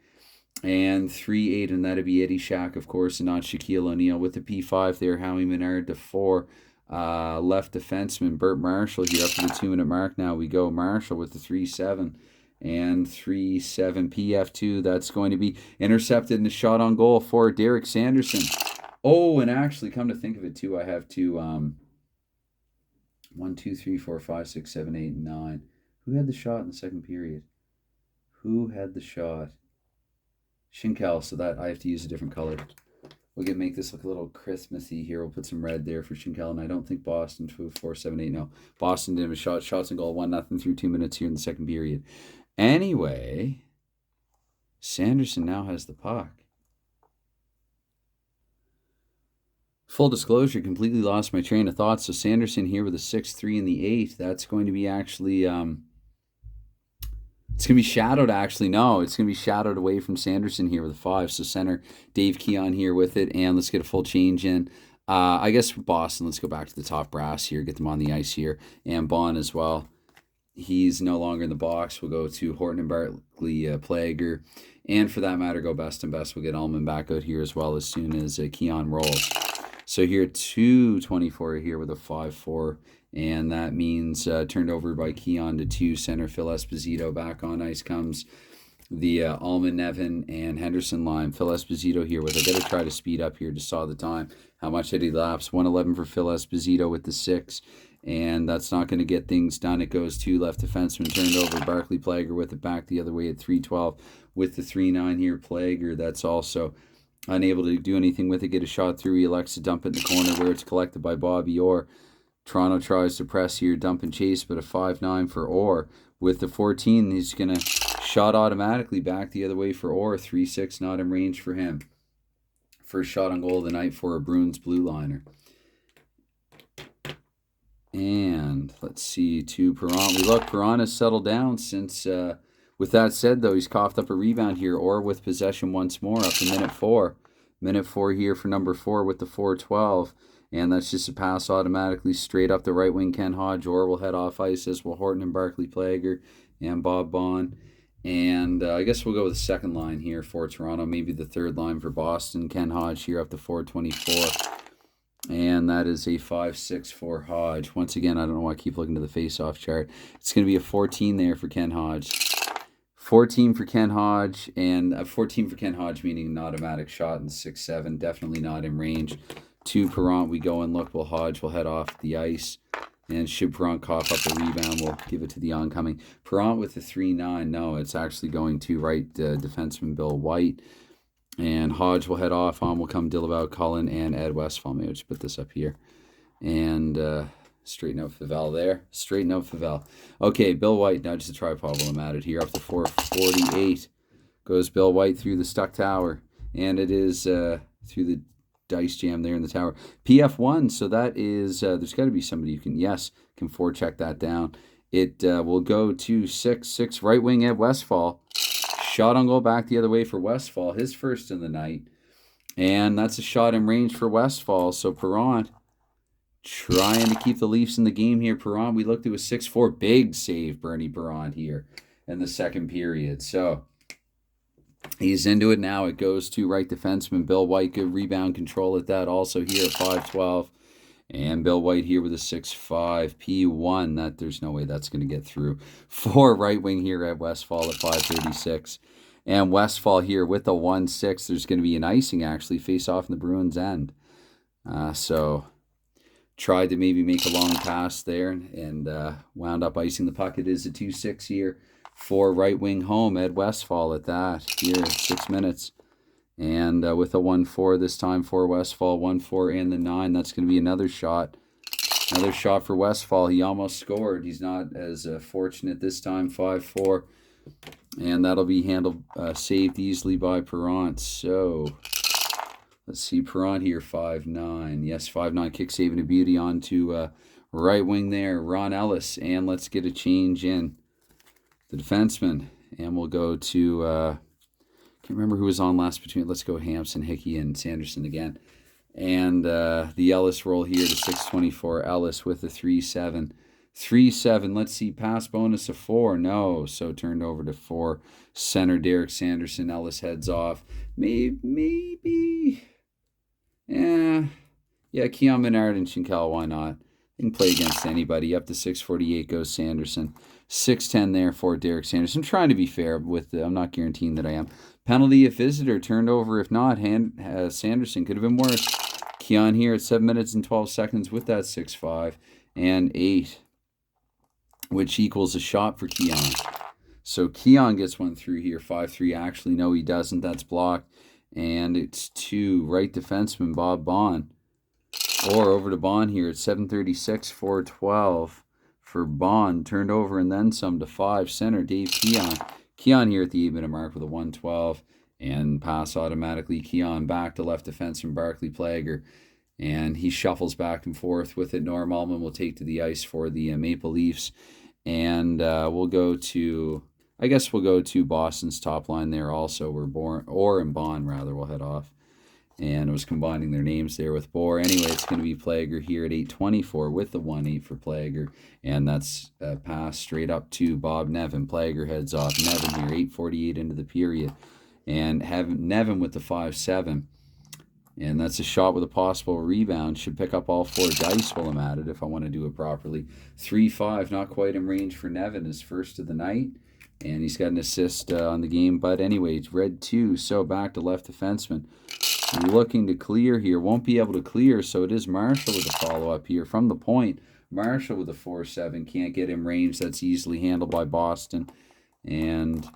And 3-8, and that'd be Eddie Shaq, of course, and not Shaquille O'Neal. With the P5 there, Howie Menard to 4. Left defenseman Burt Marshall here up to the 2-minute mark. Now we go Marshall with the 3-7 and 3-7 PF2. That's going to be intercepted and a shot on goal for Derek Sanderson. Oh, and actually, come to think of it too, I have 1, 2, 3, 4, 5, 6, 7, 8, 9. Who had the shot in the second period? Who had the shot? Schinkel, so that I have to use a different color. We'll make this look a little Christmassy here. We'll put some red there for Schinkel, and I don't think Boston 4-7-8. No, Boston didn't have a shot. Shots and goal 1-0 through 2 minutes here in the second period. Anyway, Sanderson now has the puck. Full disclosure, completely lost my train of thought. So Sanderson here with a 6-3 in the 8. That's going to be actually... it's going to be shadowed, actually. No, it's going to be shadowed away from Sanderson here with a 5. So center, Dave Keon here with it. And let's get a full change in. I guess for Boston, let's go back to the top brass here. Get them on the ice here. And Bond as well. He's no longer in the box. We'll go to Horton and Bartley Plager. And for that matter, go best and best. We'll get Ullman back out here as well as soon as Keon rolls. So here, 2-24 here with a 5-4. And that means turned over by Keon to 2. Center Phil Esposito. Back on ice comes the Allman, Nevin, and Henderson line. Phil Esposito here with, I better try to speed up here. Just saw the time. How much had he lapsed? 1:11 for Phil Esposito with the 6. And that's not going to get things done. It goes to left defenseman turned over. Barclay Plager with it back the other way at 3:12 with the 3-9 here. Plager, that's also unable to do anything with it. Get a shot through. He elects to dump it in the corner where it's collected by Bobby Orr. Toronto tries to press here, dump and chase, but a 5-9 for Orr. With the 14, he's going to shot automatically back the other way for Orr. 3-6, not in range for him. First shot on goal of the night for a Bruins blue liner. And let's see, to Perron. Perron has settled down since, with that said, though, he's coughed up a rebound here. Orr with possession once more up to minute 4. Minute 4 here for number 4 with the 4:12. And that's just a pass automatically straight up the right wing, Ken Hodge. Orr will head off ice as will Horton and Barclay Plager and Bob Bond. And I guess we'll go with the second line here for Toronto. Maybe the third line for Boston. Ken Hodge here up to 4:24. And that is a 5-6 for Hodge. Once again, I don't know why I keep looking to the face-off chart. It's going to be a 14 there for Ken Hodge. 14 for Ken Hodge, and a 14 for Ken Hodge, meaning an automatic shot, and 6-7, definitely not in range. To Perron, we go and look. Well, Hodge will head off the ice. And should Perron cough up a rebound, we'll give it to the oncoming. Perron with the 3-9. No, it's actually going to right defenseman Bill White. And Hodge will head off. On will come Dillabout, Cullen, and Ed Westfall. Maybe I'll just put this up here. And straighten out Favell there. Straighten out Favell. Okay, Bill White nudges the tripod while I'm at it here. Up to 4:48. Goes Bill White through the stuck tower. And it is through the dice jam there in the tower. PF1, so that is, there's got to be somebody who can forecheck that down. It will go to 6-6 right wing Ed Westfall. Shot on goal back the other way for Westfall, his first in the night. And that's a shot in range for Westfall. So Perron trying to keep the Leafs in the game here. Perron, we looked at a 6-4. Big save, Bernie Perron here in the second period. So he's into it now. It goes to right defenseman Bill White. Good rebound control at that. Also here at 5:12. And Bill White here with a 6-5. P1. That there's no way that's going to get through. 4 right wing here at Westfall at 5:36. And Westfall here with the 1-6. There's going to be an icing actually. Face off in the Bruins end. So tried to maybe make a long pass there and wound up icing the puck. It is a 2-6 here for right wing home. Ed Westfall at that here at 6 minutes. And with a 1-4 this time for Westfall. 1-4 and the 9. That's going to be another shot. Another shot for Westfall. He almost scored. He's not as fortunate this time. 5-4. And that'll be saved easily by Perron. So let's see. Perron here, 5-9. Yes, 5-9. Kick saving a beauty onto right wing there. Ron Ellis. And let's get a change in the defenseman. And we'll go to... can't remember who was on last between. Let's go Hampson, Hickey, and Sanderson again. And the Ellis roll here to 6:24. Ellis with a 3-7. 3-7. Let's see. Pass bonus of 4. No. So turned over to 4. Center Derek Sanderson. Ellis heads off. Maybe. Yeah, Keon Menard and Schinkel. Why not? They can play against anybody. Up to 6:48 goes Sanderson. 6:10 there for Derek Sanderson. I'm trying to be fair I'm not guaranteeing that I am. Penalty if visitor, turned over if not. Sanderson could have been worse. Keon here at 7 minutes and 12 seconds with that 6-5 and 8. which equals a shot for Keon. So Keon gets one through here, 5-3. Actually, no, he doesn't. That's blocked. And it's 2. Right defenseman, Bob Bond. Or over to Bond here at 7:36, 4:12 for Bond. Turned over and then some to 5. Center, Dave Keon. Keon here at the 8-minute mark with a 1:12. And pass automatically. Keon back to left defenseman, Barclay Plager. And he shuffles back and forth with it. Norm Allman will take to the ice for the Maple Leafs. And we'll go to Boston's top line there also. Orr and Bond, rather, will head off. And it was combining their names there with Bohr. Anyway, it's going to be Plager here at 8:24 with the 1-8 for Plager. And that's a pass straight up to Bob Nevin. Plager heads off. Nevin here, 8:48 into the period. And Nevin with the 5-7. And that's a shot with a possible rebound. Should pick up all 4 dice while I'm at it if I want to do it properly. 3-5, not quite in range for Nevin, his first of the night. And he's got an assist on the game. But anyway, it's red 2, so back to left defenseman. Looking to clear here. Won't be able to clear, so it is Marshall with a follow-up here. From the point, Marshall with a 4-7. Can't get in range. That's easily handled by Boston. And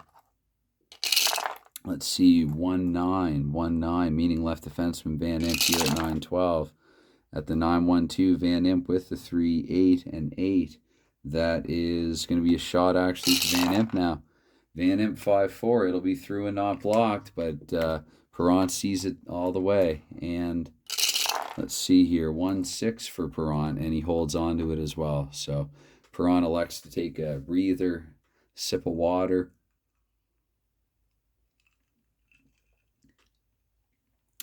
let's see, 1-9, meaning left defenseman Van Imp here at 9-12. At the 9-1-2, Van Imp with the 3-8 and 8. That is going to be a shot actually to Van Imp now. Van Imp 5-4. It'll be through and not blocked, but Perron sees it all the way. And let's see here, 1-6 for Perron, and he holds on to it as well. So Perron elects to take a breather, sip of water.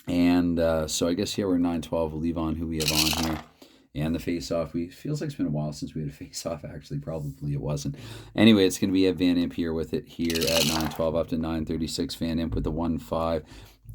And so I guess, yeah, we're 9-12. We'll leave on who we have on here. And the face-off, feels like it's been a while since we had a face-off, actually. Probably it wasn't. Anyway, it's going to be Ed Van Imp here with it here at 9-12 up to 9:36. Van Imp with the 1-5.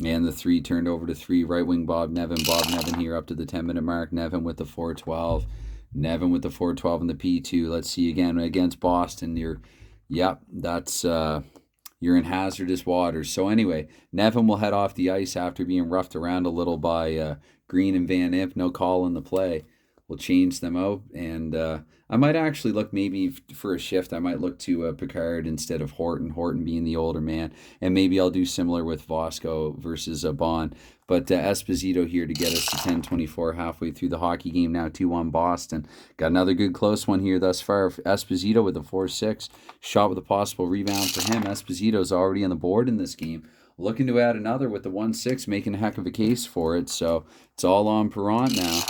And the 3 turned over to 3. Right wing Bob Nevin. Bob Nevin here up to the 10-minute mark. Nevin with the 4-12. Nevin with the 4-12 and the P2. Let's see again against Boston. You're in hazardous waters. So anyway, Nevin will head off the ice after being roughed around a little by Green and Van Imp. No call in the play. We'll change them out. And I might actually look maybe for a shift. I might look to Picard instead of Horton. Horton being the older man. And maybe I'll do similar with Vosco versus Bond. But Esposito here to get us to 10:24 halfway through the hockey game now. 2-1 Boston. Got another good close one here thus far. Esposito with the 4-6. Shot with a possible rebound for him. Esposito's already on the board in this game. Looking to add another with the 1-6, making a heck of a case for it. So it's all on Perron now.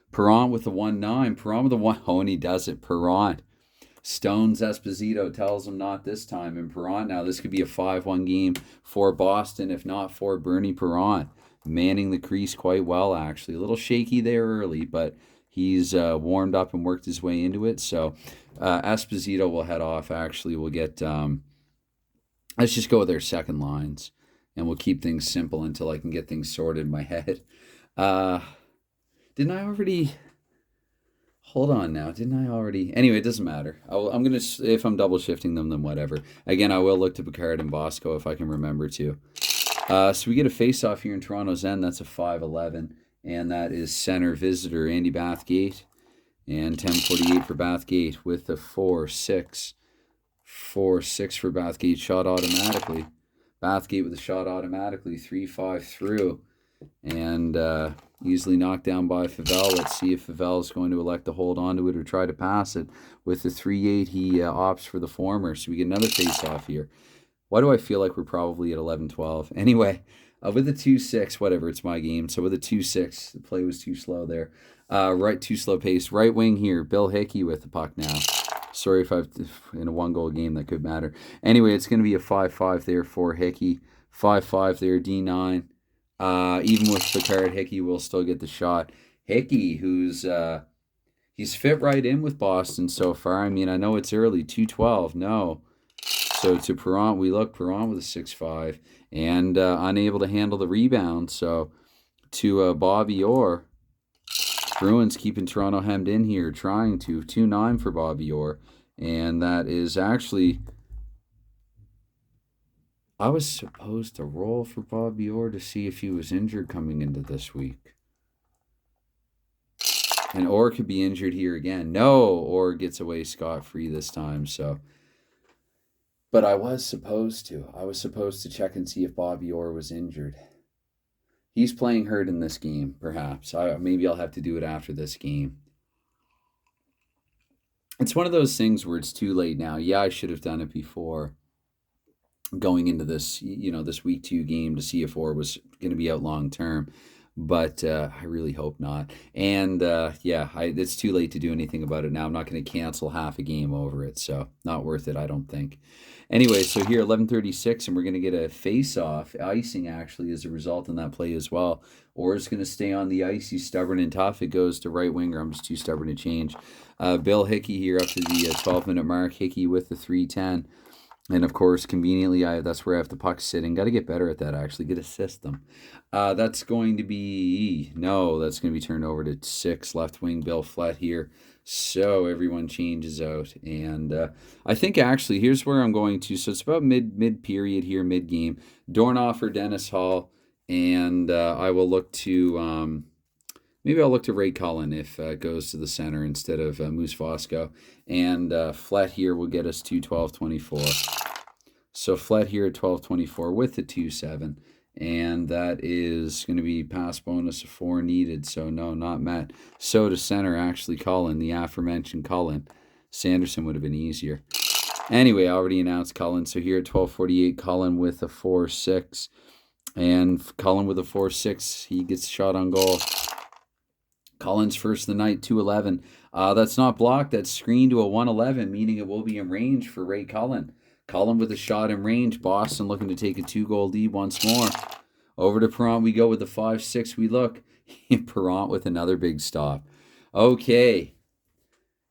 Perron with the 1-9. Perron with the 1. Oh, and he does it. Perron stones Esposito, tells him not this time. And Perron now, this could be a 5-1 game for Boston, if not for Bernie Perron. Manning the crease quite well, actually. A little shaky there early, but he's warmed up and worked his way into it. So Esposito will head off, actually. We'll get, let's just go with their second lines, and we'll keep things simple until I can get things sorted in my head. Didn't I already... Hold on now. Didn't I already... Anyway, it doesn't matter. I'm going to... If I'm double shifting them, then whatever. Again, I will look to Picard and Bosco if I can remember to. So we get a face-off here in Toronto's end. That's a 5-11. And that is center visitor Andy Bathgate. And 10:48 for Bathgate with a 4-6. 4-6 for Bathgate. Shot automatically. Bathgate with a shot automatically. 3-5 through. And easily knocked down by Favell. Let's see if Favell is going to elect to hold on to it or try to pass it. With the 3-8, he opts for the former. So we get another face-off here. Why do I feel like we're probably at 11-12? Anyway, with the 2-6, whatever, it's my game. So with the 2-6, the play was too slow there. Too slow pace. Right wing here, Bill Hickey with the puck now. Sorry if I've, in a 1-goal game, that could matter. Anyway, it's going to be a 5-5 there for Hickey. 5-5 there, D9. Even with Picard, Hickey will still get the shot. Hickey, who's he's fit right in with Boston so far. I mean, I know it's early, 2-12, no. So to Perron, Perron with a 6-5 and unable to handle the rebound. So to Bobby Orr, Bruins keeping Toronto hemmed in here, trying to 2-9 for Bobby Orr, and that is actually. I was supposed to roll for Bobby Orr to see if he was injured coming into this week. And Orr could be injured here again. No, Orr gets away scot-free this time. So, but I was supposed to. I was supposed to check and see if Bobby Orr was injured. He's playing hurt in this game, perhaps. Maybe I'll have to do it after this game. It's one of those things where it's too late now. Yeah, I should have done it before going into this, this week 2 game to see if Orr was going to be out long term. But I really hope not. And it's too late to do anything about it now. I'm not going to cancel half a game over it. So not worth it, I don't think. Anyway, so here 11:36, and we're going to get a face-off, icing actually as a result in that play as well. Orr's going to stay on the ice. He's stubborn and tough. It goes to right winger. I'm just too stubborn to change. Bill Hickey here up to the 12-minute mark. Hickey with the 3:10. And, of course, conveniently, that's where I have the puck sitting. Got to get better at that, actually. Get a system. That's going to be turned over to 6, left wing, Bill Flett here. So everyone changes out. And I think, actually, here's where I'm going to. So it's about mid-period here, mid-game. Dornoff or Dennis Hall. And I will look to... maybe I'll look to Ray Cullen if it goes to the center instead of Moose Fosco. And Flett here will get us to 12:24. So Flett here at 12:24 with the 2-7. And that is going to be pass bonus of 4 needed. So no, not met. So to center, actually Cullen, the aforementioned Cullen. Sanderson would have been easier. Anyway, I already announced Cullen. So here at 12:48, Cullen with a 4-6. And Cullen with a 4-6, he gets a shot on goal. Cullen's first of the night, 2-11. That's not blocked. That's screened to a 1-11, meaning it will be in range for Ray Cullen. Cullen with a shot in range. Boston looking to take a 2-goal lead once more. Over to Perrant we go with the 5-6. We look. Perrant with another big stop. Okay.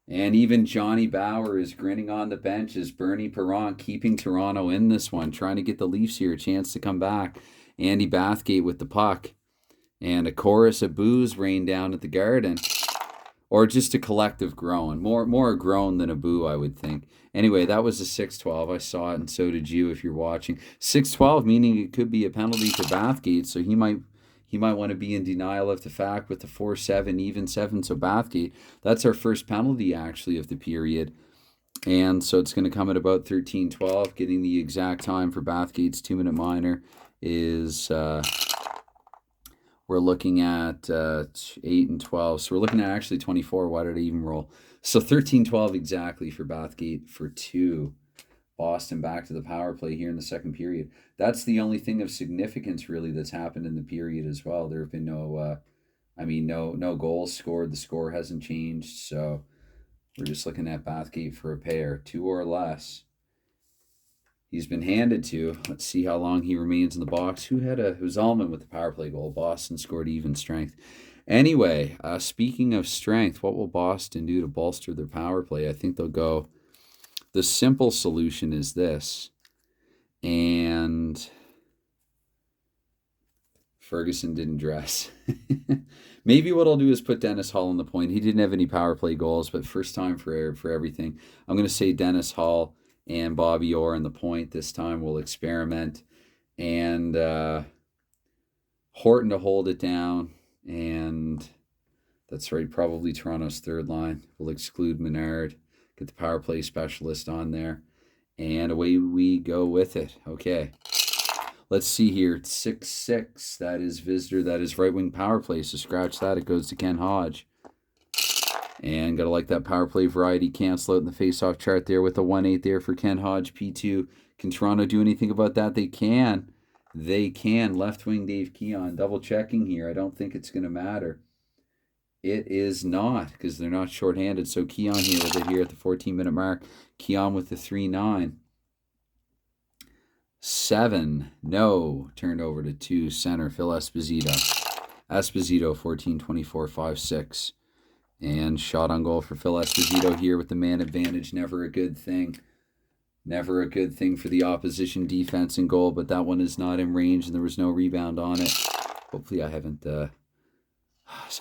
And even Johnny Bauer is grinning on the bench as Bernie Perrant keeping Toronto in this one, trying to get the Leafs here a chance to come back. Andy Bathgate with the puck. And a chorus of boos rained down at the Garden. Or just a collective groan. More a groan than a boo, I would think. Anyway, that was a 6-12. I saw it, and so did you if you're watching. 6-12, meaning it could be a penalty for Bathgate, so he might want to be in denial of the fact with the 4-7, even 7. So Bathgate, that's our first penalty, actually, of the period. And so it's going to come at about 13-12. Getting the exact time for Bathgate's 2-minute minor is... we're looking at 8 and 12. So we're looking at actually 24. Why did I even roll? So 13-12 exactly for Bathgate for 2. Boston back to the power play here in the second period. That's the only thing of significance really that's happened in the period as well. There have been no goals scored. The score hasn't changed. So we're just looking at Bathgate for a pair, 2 or less. He's been handed to. Let's see how long he remains in the box. It was Allman with the power play goal. Boston scored even strength. Anyway, speaking of strength, what will Boston do to bolster their power play? I think they'll go... The simple solution is this. And Ferguson didn't dress. Maybe what I'll do is put Dennis Hall on the point. He didn't have any power play goals, but first time for everything. I'm going to say Dennis Hall and Bobby Orr in the point this time. We'll experiment. And Horton to hold it down. And that's right, probably Toronto's third line. We'll exclude Menard. Get the power play specialist on there. And away we go with it. Okay. Let's see here. It's 6-6. That is visitor. That is right wing power play. So scratch that. It goes to Ken Hodge. And got to like that power play variety. Cancel out in the face-off chart there with a 1-8 there for Ken Hodge. P2. Can Toronto do anything about that? They can. They can. Left wing Dave Keon. Double checking here. I don't think it's going to matter. It is not, because they're not shorthanded. So Keon here with it here at the 14-minute mark. Keon with the 3-9. 7. No. Turned over to 2. Center. Phil Esposito. Esposito 14-24. 5-6. And shot on goal for Phil Esposito here with the man advantage. Never a good thing. Never a good thing for the opposition defense and goal, but that one is not in range and there was no rebound on it. Hopefully I haven't...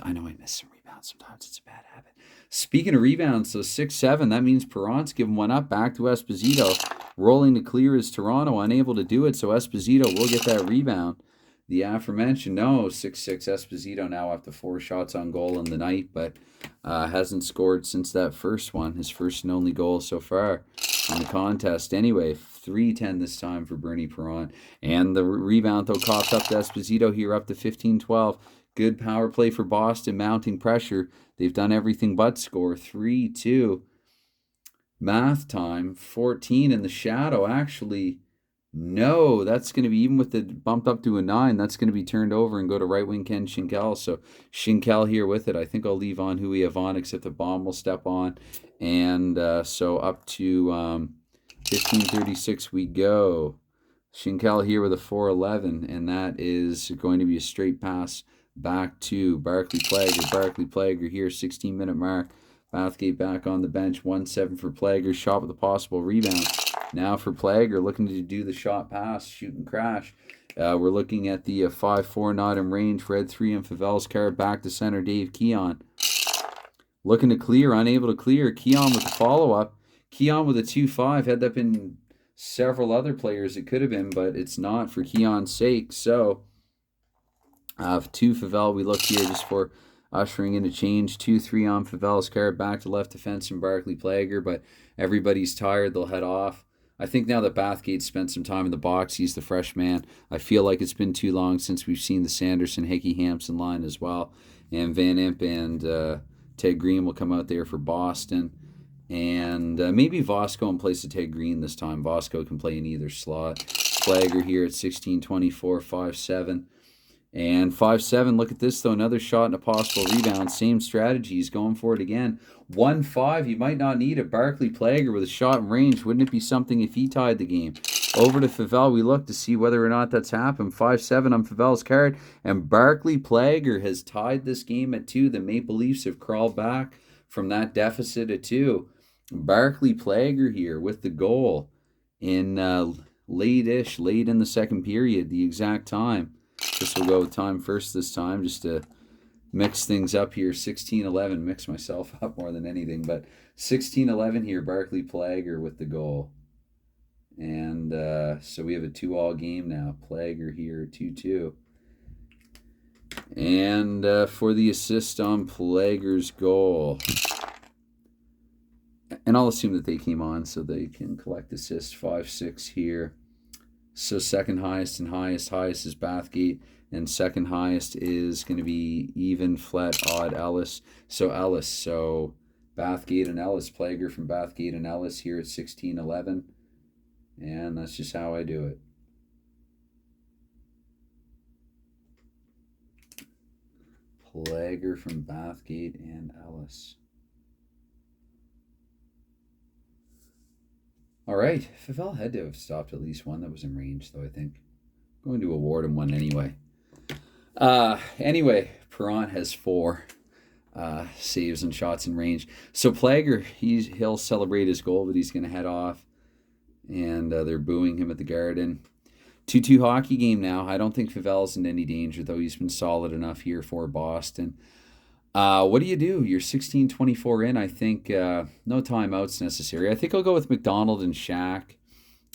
I know I miss some rebounds sometimes. It's a bad habit. Speaking of rebounds, so 6-7, that means Perrant's giving one up back to Esposito. Rolling to clear is Toronto, unable to do it, so Esposito will get that rebound. the aforementioned, no, 6-6 Esposito now up to 4 shots on goal in the night, but hasn't scored since that first one, his first and only goal so far in the contest. Anyway, 3-10 this time for Bernie Perron. And the rebound, though, coughed up to Esposito here, up to 15-12. Good power play for Boston, mounting pressure. They've done everything but score. 3-2. Math time, 14 in the shadow. Actually, no, that's going to be, even with the bumped up to a 9, that's going to be turned over and go to right wing Ken Schinkel. So Schinkel here with it. I think I'll leave on who we have on, except the bomb will step on. And so up to 15:36 we go. Schinkel here with a 4-11, and that is going to be a straight pass back to Barclay Plager. Barclay Plager here, 16-minute mark. Bathgate back on the bench, 1-7 for Plager. Shot with a possible rebound. Now for Plager, looking to do the shot pass, shoot and crash. We're looking at the 5-4 not in range. Red 3 and Favel's carrot back to center. Dave Keon looking to clear, unable to clear. Keon with the follow-up. Keon with a 2-5. Had that been several other players, it could have been, but it's not for Keon's sake. So, to Favel, we look here just for ushering in a change. 2-3 on Favel's carrot back to left defense from Barclay Plager, but everybody's tired. They'll head off. I think now that Bathgate spent some time in the box, he's the fresh man. I feel like it's been too long since we've seen the Sanderson, Hickey, Hampson line as well. And Van Imp and Ted Green will come out there for Boston. And maybe Vosco in place of Ted Green this time. Vosco can play in either slot. Plager here at 16-24, 5-7. And 5-7, look at this, though. Another shot and a possible rebound. Same strategy. He's going for it again. 1-5, you might not need it. Barclay Plager with a shot in range. Wouldn't it be something if he tied the game? Over to Favel, we look to see whether or not that's happened. 5-7 on Favel's card. And Barclay Plager has tied this game at 2. The Maple Leafs have crawled back from that deficit at 2. Barclay Plager here with the goal in late in the second period, the exact time. This will go with time first this time, just to mix things up here. 16-11, mix myself up more than anything, but 16-11 here, Barclay Plager with the goal. And so we have a 2-all game now. Plager here, 2-2. And for the assist on Plager's goal. And I'll assume that they came on so they can collect assists. 5-6 here. So second highest and highest is Bathgate, and second highest is going to be even, flat, odd, Ellis. So Bathgate and Ellis. Plager from Bathgate and Ellis here at 16-11. And that's just how I do it. Plager from Bathgate and Ellis. All right, Favel had to have stopped at least one that was in range, though, I think. I'm going to award him one anyway. Anyway, Perron has 4 saves and shots in range. So Plager, he'll celebrate his goal, but he's going to head off. And they're booing him at the Garden. 2-2 hockey game now. I don't think Favel's in any danger, though. He's been solid enough here for Boston. What do? You're 16-24 in. I think no timeouts necessary. I think I'll go with McDonald and Shaq,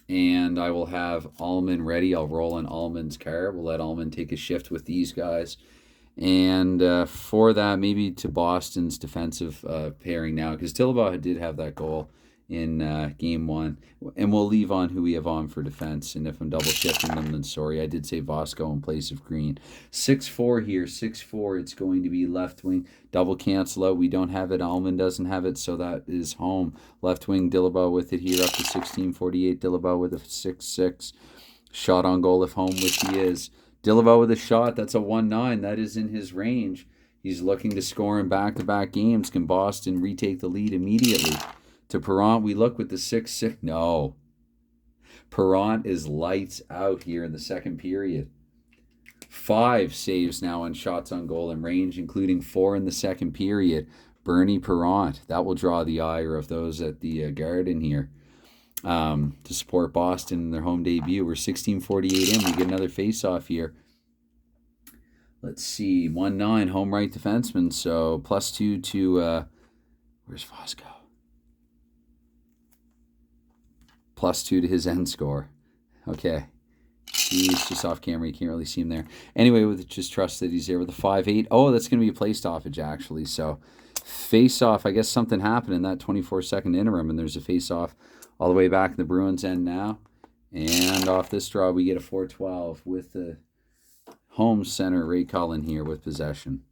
and I will have Allman ready. I'll roll in Allman's car. We'll let Allman take a shift with these guys. And for that, maybe to Boston's defensive pairing now, because Tillaba did have that goal in game 1. And we'll leave on who we have on for defense. And if I'm double shifting them, then sorry. I did say Vosco in place of Green. 6-4 here. 6-4. It's going to be left wing. Double cancel out. We don't have it. Allman doesn't have it, so that is home. Left wing, Dillaba with it here up to 16-48. Dillaba with a 6-6. Shot on goal if home, which he is. Dillaba with a shot. That's a 1-9. That is in his range. He's looking to score in back-to-back games. Can Boston retake the lead immediately? To Perron, we look with the 6-6. No. Perron is lights out here in the second period. 5 saves now on shots on goal and range, including 4 in the second period. Bernie Perron. That will draw the ire of those at the Garden here to support Boston in their home debut. We're 16:48 in. We get another face-off here. Let's see. 1-9, home right defenseman. So +2 to... where's Vosco? +2 to his end score. Okay. He's just off camera. You can't really see him there. Anyway, with just trust that he's there with a 5-8. Oh, that's going to be a play stoppage, actually. So, face-off. I guess something happened in that 24-second interim, and there's a face-off all the way back in the Bruins end now. And off this draw, we get a 4-12 with the home center, Ray Cullen, here with possession.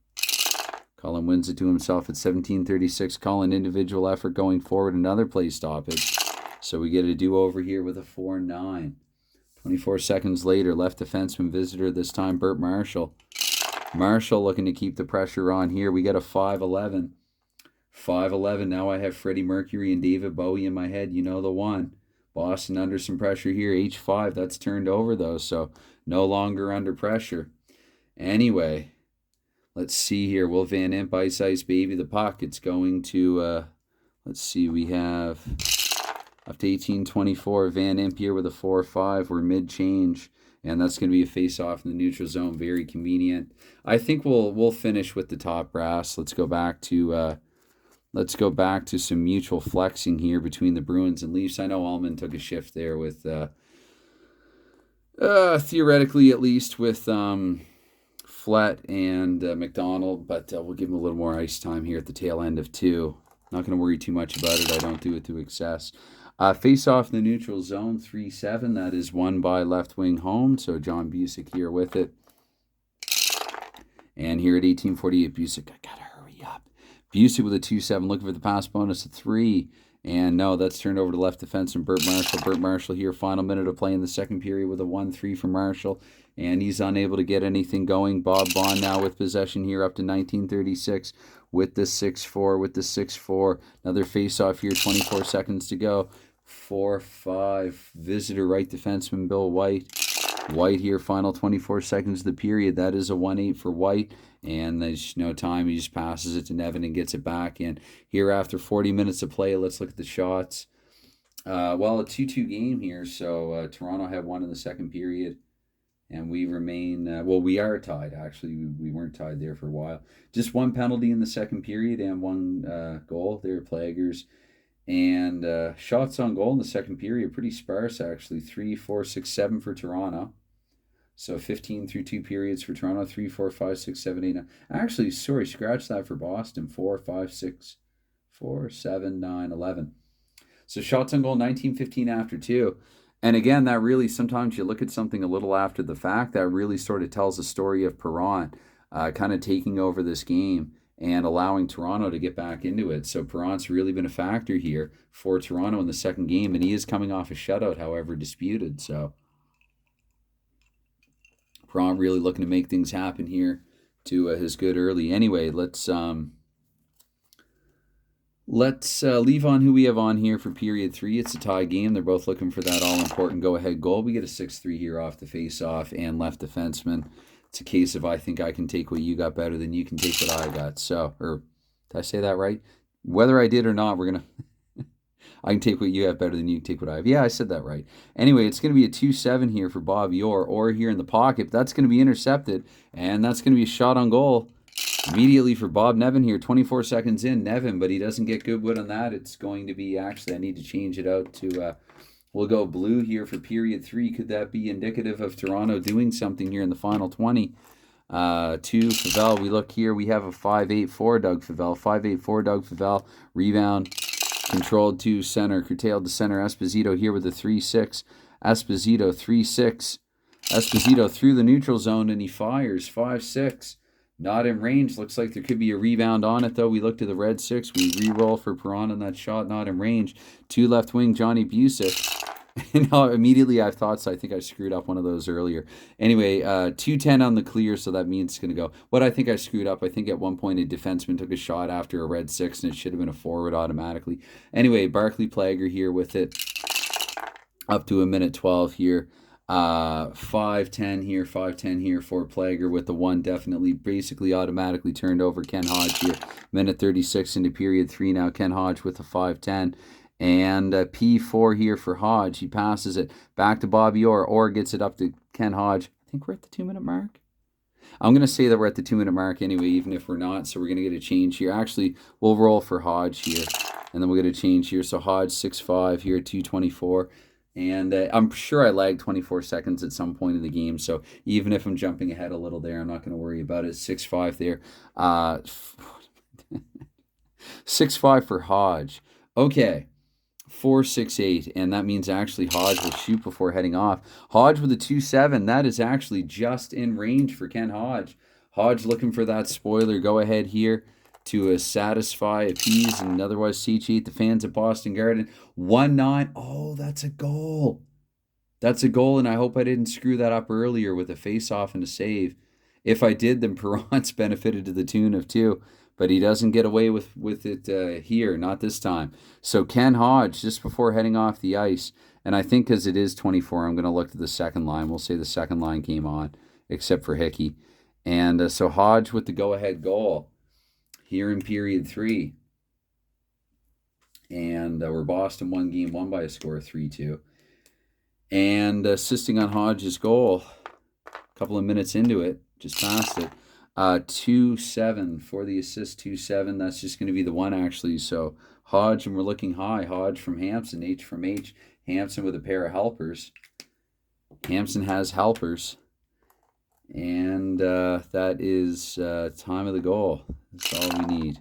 Cullen wins it to himself at 17:36. Cullen, individual effort going forward. Another play stoppage. So we get a do-over here with a 4-9. 24 seconds later, left defenseman visitor, this time Bert Marshall. Marshall looking to keep the pressure on here. We get a 5-11. 5-11. Now I have Freddie Mercury and David Bowie in my head. You know the one. Boston under some pressure here. H5. That's turned over, though, so no longer under pressure. Anyway, let's see here. Will Van Imp ice baby the puck? It's going to, let's see, we have up to 18:24. Van Imp here with a 4-5. We're mid-change, and that's going to be a face-off in the neutral zone. Very convenient. I think we'll finish with the top brass. Let's go back to some mutual flexing here between the Bruins and Leafs. I know Allman took a shift there with, theoretically at least, with Flett and McDonald, but we'll give him a little more ice time here at the tail end of 2. Not going to worry too much about it. I don't do it to excess. Face-off in the neutral zone, 3-7. That is won by left wing home, so John Busick here with it. And here at 18:48, Busick, I got to hurry up. Busick with a 2-7, looking for the pass bonus of 3. And no, that's turned over to left defenseman Bert Marshall. Bert Marshall here, final minute of play in the second period with a 1-3 from Marshall. And he's unable to get anything going. Bob Bond now with possession here up to 19:36 with the 6-4, Another face-off here, 24 seconds to go. 4-5. Visitor right defenseman Bill White. White here, final 24 seconds of the period. That is a 1-8 for White. And there's no time. He just passes it to Nevin and gets it back. And here after 40 minutes of play, let's look at the shots. Well, a 2-2 game here. So Toronto had one in the second period. And we remain, we are tied, actually. We weren't tied there for a while. Just one penalty in the second period and one goal. They're Plaggers. And shots on goal in the second period, pretty sparse, actually. 3, 4, 6, 7 for Toronto. So 15 through 2 periods for Toronto. 3, 4, 5, 6, 7, 8, 9. Actually, sorry, scratch that for Boston. 4, 5, 6, 4, 7, 9, 11. So shots on goal, 19-15 after 2. And again, that really, sometimes you look at something a little after the fact, that really sort of tells the story of Perron kind of taking over this game and allowing Toronto to get back into it. So Perron's really been a factor here for Toronto in the second game, and he is coming off a shutout, however disputed. So Perron really looking to make things happen here to his good early. Anyway, let's leave on who we have on here for period 3. It's a tie game. They're both looking for that all-important go-ahead goal. We get a 6-3 here off the face-off and left defenseman. It's a case of I think I can take what you got better than you can take what I got. So, or did I say that right? Whether I did or not, we're going to... I can take what you have better than you can take what I have. Yeah, I said that right. Anyway, it's going to be a 2-7 here for Bobby Orr here in the pocket. That's going to be intercepted, and that's going to be a shot on goal immediately for Bob Nevin here. 24 seconds in, Nevin, but he doesn't get good wood on that. It's going to be, actually, I need to change it out to, we'll go blue here for period 3. Could that be indicative of Toronto doing something here in the final 20? To Favell, we look here, we have a 5-8 for Doug Favell. 5-8 for Doug Favell. Rebound controlled to center, curtailed to center. Esposito here with a 3-6. Esposito 3-6. Esposito through the neutral zone, and he fires 5-6. Not in range. Looks like there could be a rebound on it, though. We look to the red 6. We re-roll for Perron on that shot. Not in range. To left wing, Johnny Busick. And immediately I have thoughts. I think I screwed up one of those earlier. Anyway, 2-10 on the clear, so that means it's going to go. What I think I screwed up, I think at one point a defenseman took a shot after a red 6, and it should have been a forward automatically. Anyway, Barclay Plager here with it. Up to a minute 12 here. 5-10 here, 5-10 here for Plager with the 1 definitely basically automatically turned over. Ken Hodge here, minute 36 into period 3 now. Ken Hodge with the 5-10. And P4 here for Hodge. He passes it back to Bobby Orr. Orr gets it up to Ken Hodge. I think we're at the 2-minute mark. I'm going to say that we're at the 2-minute mark anyway, even if we're not. So we're going to get a change here. Actually, we'll roll for Hodge here. And then we'll get a change here. So Hodge 6-5 here, 2:24. And I'm sure I lagged 24 seconds at some point in the game. So even if I'm jumping ahead a little there, I'm not going to worry about it. 6-5 there. 6-5 for Hodge. Okay. 4-6-8, and that means actually Hodge will shoot before heading off. Hodge with a 2-7. That is actually just in range for Ken Hodge. Hodge looking for that spoiler. Go ahead here to satisfy, appease, and otherwise satiate the fans at Boston Garden. 1-9. Oh, that's a goal. That's a goal, and I hope I didn't screw that up earlier with a face-off and a save. If I did, then Perron's benefited to the tune of 2, but he doesn't get away with it here, not this time. So Ken Hodge, just before heading off the ice, and I think because it is 24, I'm going to look at the second line. We'll say the second line came on, except for Hickey. And so Hodge with the go-ahead goal here in period 3. And we're Boston won game 1 by a score of 3-2. And assisting on Hodge's goal, a couple of minutes into it, just past it, 2-7 for the assist, 2-7. That's just going to be the one, actually. So Hodge, and we're looking high. Hodge from Hampson, H from H. Hampson with a pair of helpers. Hampson has helpers. And that is time of the goal. That's all we need.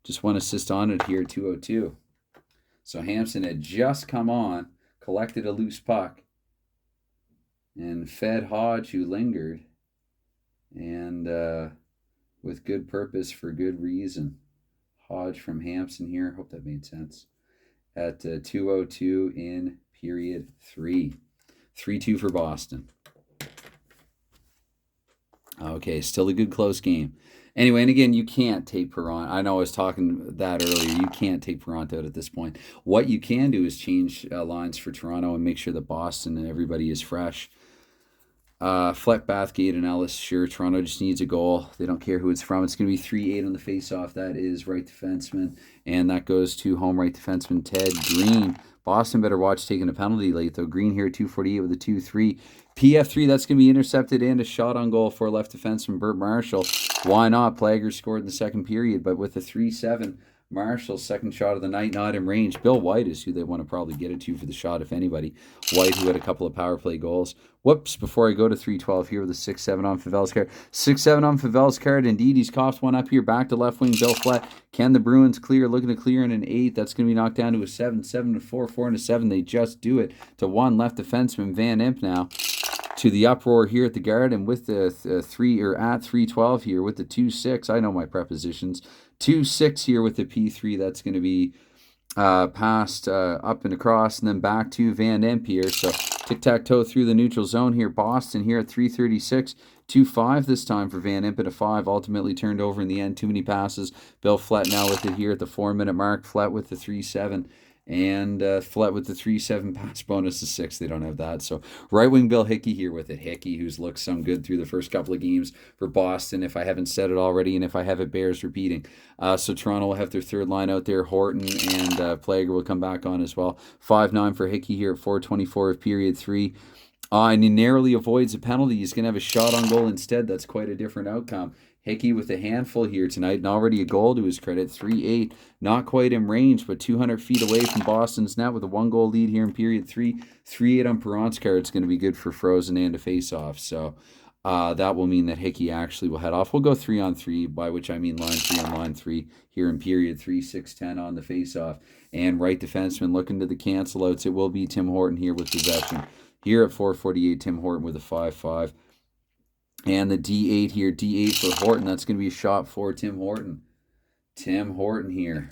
Just one assist on it here, 2:02. So Hampson had just come on, collected a loose puck, and fed Hodge, who lingered, and with good purpose for good reason. Hodge from Hampson here. Hope that made sense. At 2:02 in period 3. 3-2 for Boston. Okay, still a good close game. Anyway, and again, you can't take Perron. I know I was talking that earlier. You can't take Perron out at this point. What you can do is change lines for Toronto and make sure that Boston and everybody is fresh. Fleck, Bathgate, and Ellis. Sure, Toronto just needs a goal. They don't care who it's from. It's going to be 3-8 on the faceoff. That is right defenseman, and that goes to home right defenseman Ted Green. Boston better watch taking a penalty late, though. Green here, 2:48 with a 2-3. PF3, that's going to be intercepted and a shot on goal for left defenseman Burt Marshall. Why not? Plager scored in the second period, but with a 3-7, Marshall's second shot of the night not in range. Bill White is who they want to probably get it to for the shot, if anybody. White, who had a couple of power play goals. Whoops, before I go to 3:12 here with a 6-7 on Favel's card. 6-7 on Favel's card. Indeed, he's coughed one up here. Back to left wing, Bill Flat. Can the Bruins clear? Looking to clear in an 8. That's going to be knocked down to a 7. 7-4, 4-7. They just do it to one left defenseman, Van Imp now. To the uproar here at the Garden with the 3:12 here with the 2-6. I know my prepositions. 2-6 here with the P3. That's going to be passed up and across and then back to Van Imp here. So tic-tac-toe through the neutral zone here. Boston here at 3:36. 2-5 this time for Van Imp at a 5. Ultimately turned over in the end. Too many passes. Bill Flett now with it here at the 4-minute mark. Flett with the 3-7. And Flett with the 3-7 pass bonus to 6. They don't have that. So right wing Bill Hickey here with it. Hickey, who's looked some good through the first couple of games for Boston, if I haven't said it already, and if I have, it bears repeating. So Toronto will have their third line out there. Horton and Plager will come back on as well. 5-9 for Hickey here at 4:24 of period 3. And he narrowly avoids a penalty. He's going to have a shot on goal instead. That's quite a different outcome. Hickey with a handful here tonight, and already a goal to his credit. 3-8, not quite in range, but 200 feet away from Boston's net with a 1-goal lead here in period 3. 3-8 on Perron's card. It's going to be good for Frozen and a face-off. So that will mean that Hickey actually will head off. We'll go 3-on-3, by which I mean line 3 on line 3 here in period 3. 6-10 on the face-off. And right defenseman looking to the cancel-outs. It will be Tim Horton here with possession. Here at 4:48, Tim Horton with a 5-5. And the D8 here, D8 for Horton. That's going to be a shot for Tim Horton. Tim Horton here.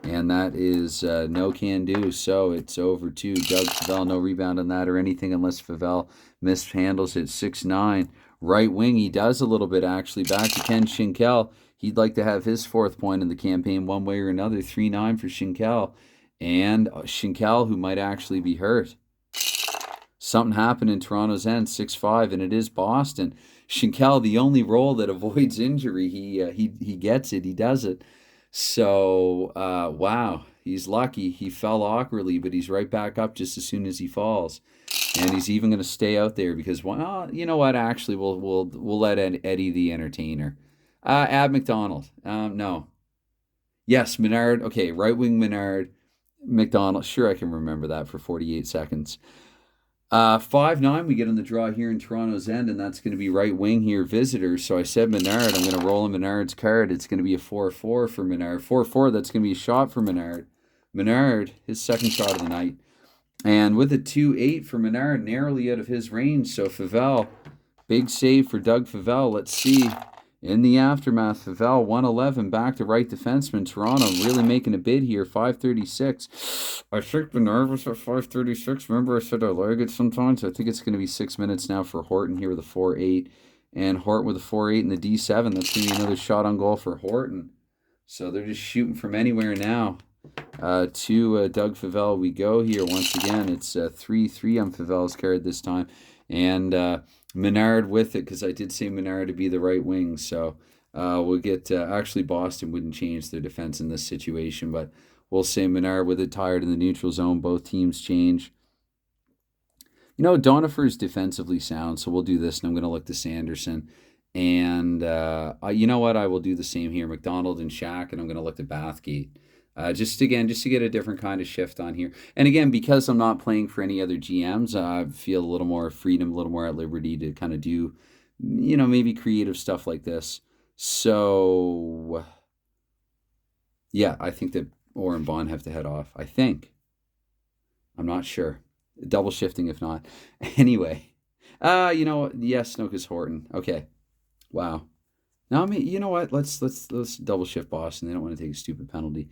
And that is no can do. So it's over to Doug Favel. No rebound on that or anything unless Favel mishandles it. 6-9. Right wing, he does a little bit actually. Back to Ken Schinkel. He'd like to have his 4th point in the campaign one way or another. 3-9 for Schinkel. And Schinkel, who might actually be hurt. Something happened in Toronto's end, 6-5, and it is Boston. Schinkel, the only role that avoids injury, he gets it, he does it. So, wow, he's lucky. He fell awkwardly, but he's right back up just as soon as he falls. And he's even going to stay out there because, well, you know what, actually, we'll let Eddie the entertainer. Ab McDonald, no. Yes, Menard, okay, right wing Menard. McDonald. Sure, I can remember that for 48 seconds. 5-9, we get on the draw here in Toronto's end, and that's going to be right wing here, visitors. So I said Menard, I'm going to roll in Menard's card. It's going to be a 4-4 for Menard. 4-4, that's going to be a shot for Menard. Menard, his second shot of the night. And with a 2-8 for Menard, narrowly out of his range. So Favell, big save for Doug Favell. Let's see. In the aftermath, Favell 111 back to right defenseman. Toronto really making a bid here. 5:36. I think Menard was at 5:36. Remember I said I like it sometimes. I think it's going to be 6 minutes now for Horton here with a 4-8. And Horton with a 4-8 in the D7. That's going to be another shot on goal for Horton. So they're just shooting from anywhere now. To Doug Favell we go here once again. It's 3-3 on Favell's card this time. And Menard with it, because I did say Menard to be the right wing. So we'll get, actually Boston wouldn't change their defense in this situation, but we'll say Menard with it, tired in the neutral zone. Both teams change. You know, Donafer's defensively sound, so we'll do this, and I'm going to look to Sanderson. And you know what? I will do the same here. McDonald and Shack, and I'm going to look to Bathgate. Just to get a different kind of shift on here. And again, because I'm not playing for any other GMs, I feel a little more freedom, a little more at liberty to kind of do, maybe creative stuff like this. So, yeah, I think that Orr and Bond have to head off. I think. I'm not sure. Double shifting if not. Anyway, yes, Snook Horton. Okay. Wow. Now, I mean, you know what? Let's double shift Boston. They don't want to take a stupid penalty.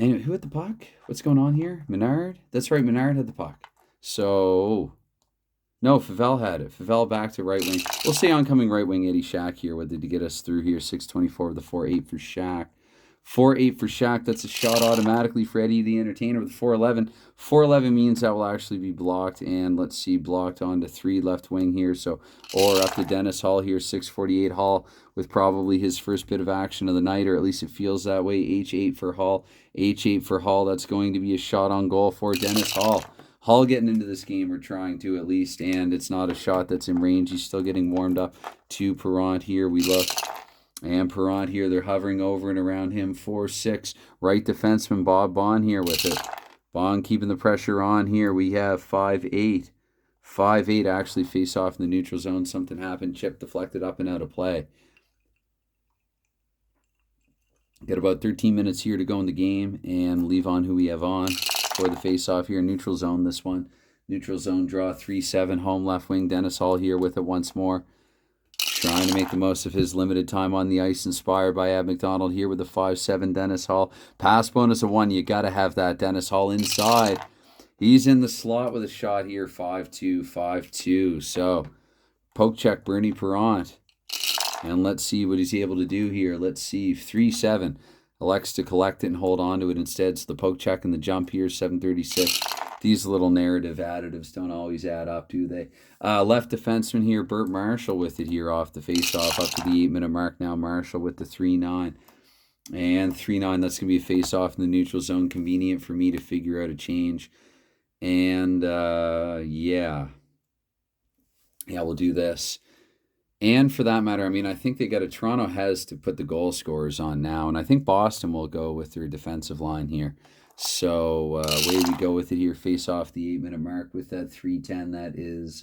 And who had the puck? What's going on here? Menard? That's right, Menard had the puck. So, no, Favell had it. Favell back to right wing. We'll say oncoming right wing Eddie Shack here with it to get us through here. 6:24 with the 4-8 for Shack. 4-8 for Shack. That's a shot automatically for Eddie the Entertainer with 4-11. 4-11 means that will actually be blocked. And let's see, blocked onto 3 left wing here. So, or up to Dennis Hall here. 6:48 Hall with probably his first bit of action of the night, or at least it feels that way. H8 for Hall. H8 for Hall. That's going to be a shot on goal for Dennis Hall. Hall getting into this game, or trying to at least, and it's not a shot that's in range. He's still getting warmed up to Perrant here. We look. And Perrant here, they're hovering over and around him. 4-6. Right defenseman Bob Bond here with it. Bond keeping the pressure on here. We have 5-8. 5-8 actually face off in the neutral zone. Something happened. Chip deflected up and out of play. Got about 13 minutes here to go in the game, and leave on who we have on for the face-off here. Neutral zone, this one. Neutral zone draw, 3-7. Home left wing. Dennis Hall here with it once more. Trying to make the most of his limited time on the ice, inspired by Ab McDonald here with the 5-7 Dennis Hall. Pass bonus of 1. You got to have that. Dennis Hall inside. He's in the slot with a shot here. 5-2, 5-2. So, poke check Bernie Perrant. And let's see what he's able to do here. Let's see. 3-7. Elects to collect it and hold on to it instead. So the poke check and the jump here. 7:36. These little narrative additives don't always add up, do they? Left defenseman here, Burt Marshall with it here off the face-off up to the 8-minute mark now. Marshall with the 3-9. And 3-9, that's going to be a face-off in the neutral zone. Convenient for me to figure out a change. And, yeah, we'll do this. And for that matter, I mean, I think Toronto has to put the goal scorers on now. And I think Boston will go with their defensive line here. So, away we go with it here. Face off the 8-minute mark with that 3:10. That is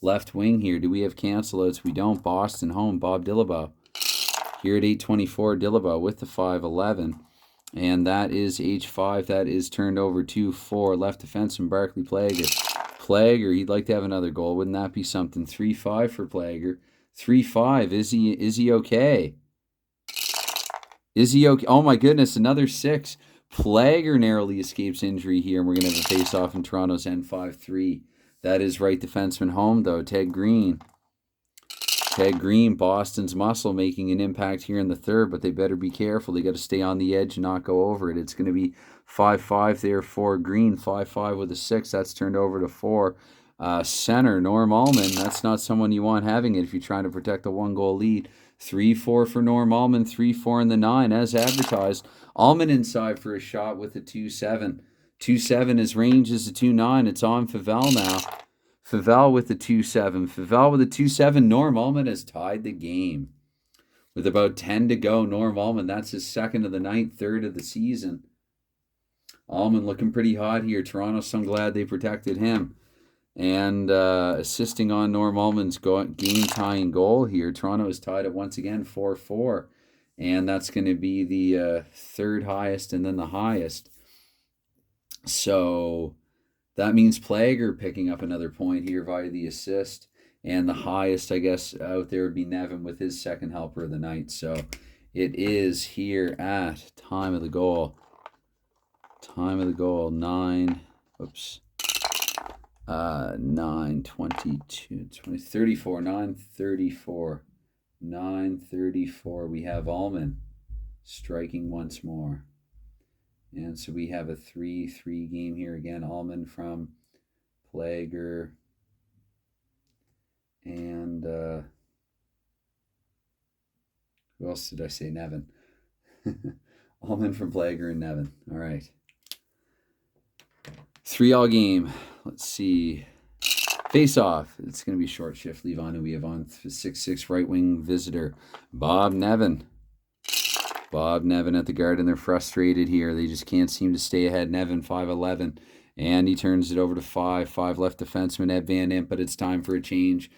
left wing here. Do we have cancel outs? We don't. Boston home. Bob Dillabaugh. Here at 8:24, Dillabaugh with the 5:11. And that is H5. That is turned over to 4. Left defenseman Barclay Plager. Plager, he'd like to have another goal. Wouldn't that be something? 3-5 for Plager. 3-5. Is he okay? Is he okay? Oh my goodness, another 6. Plager narrowly escapes injury here, and we're going to have a face-off in Toronto's end. 5-3. That is right defenseman home, though. Ted Green. Ted Green, Boston's muscle, making an impact here in the third, but they better be careful. They got to stay on the edge and not go over it. It's going to be 5-5 there for Green. 5-5 with a 6. That's turned over to 4. Center, Norm Allman. That's not someone you want having it if you're trying to protect a 1-goal lead. 3-4 for Norm Allman. 3-4 in the 9 as advertised. Allman inside for a shot with a 2-7. 2-7, his range is a 2-9. It's on Favell now. Favell with the 2-7. Favell with the 2-7. Norm Allman has tied the game. With about 10 to go, Norm Allman, that's his second of the night, third of the season. Allman looking pretty hot here. Toronto, so I'm glad they protected him. And assisting on Norm Allman's game-tying goal here. Toronto is tied at once again 4-4. And that's going to be the third highest and then the highest. So that means Plager picking up another point here via the assist. And the highest, I guess, out there would be Nevin with his second helper of the night. So it is here at time of the goal. Time of the goal, 9:34. We have Allman striking once more. And so we have a 3-3 game here again. Allman from Plager. And who else did I say? Nevin. Allman from Plager and Nevin. All right. 3-all game. Let's see. Face off. It's going to be a short shift. Leave on. We have on 6-6 right wing visitor Bob Nevin. Bob Nevin at the Garden. They're frustrated here. They just can't seem to stay ahead. Nevin 5-11. And he turns it over to 5 left defenseman Ed Van Imp, but it's time for a change.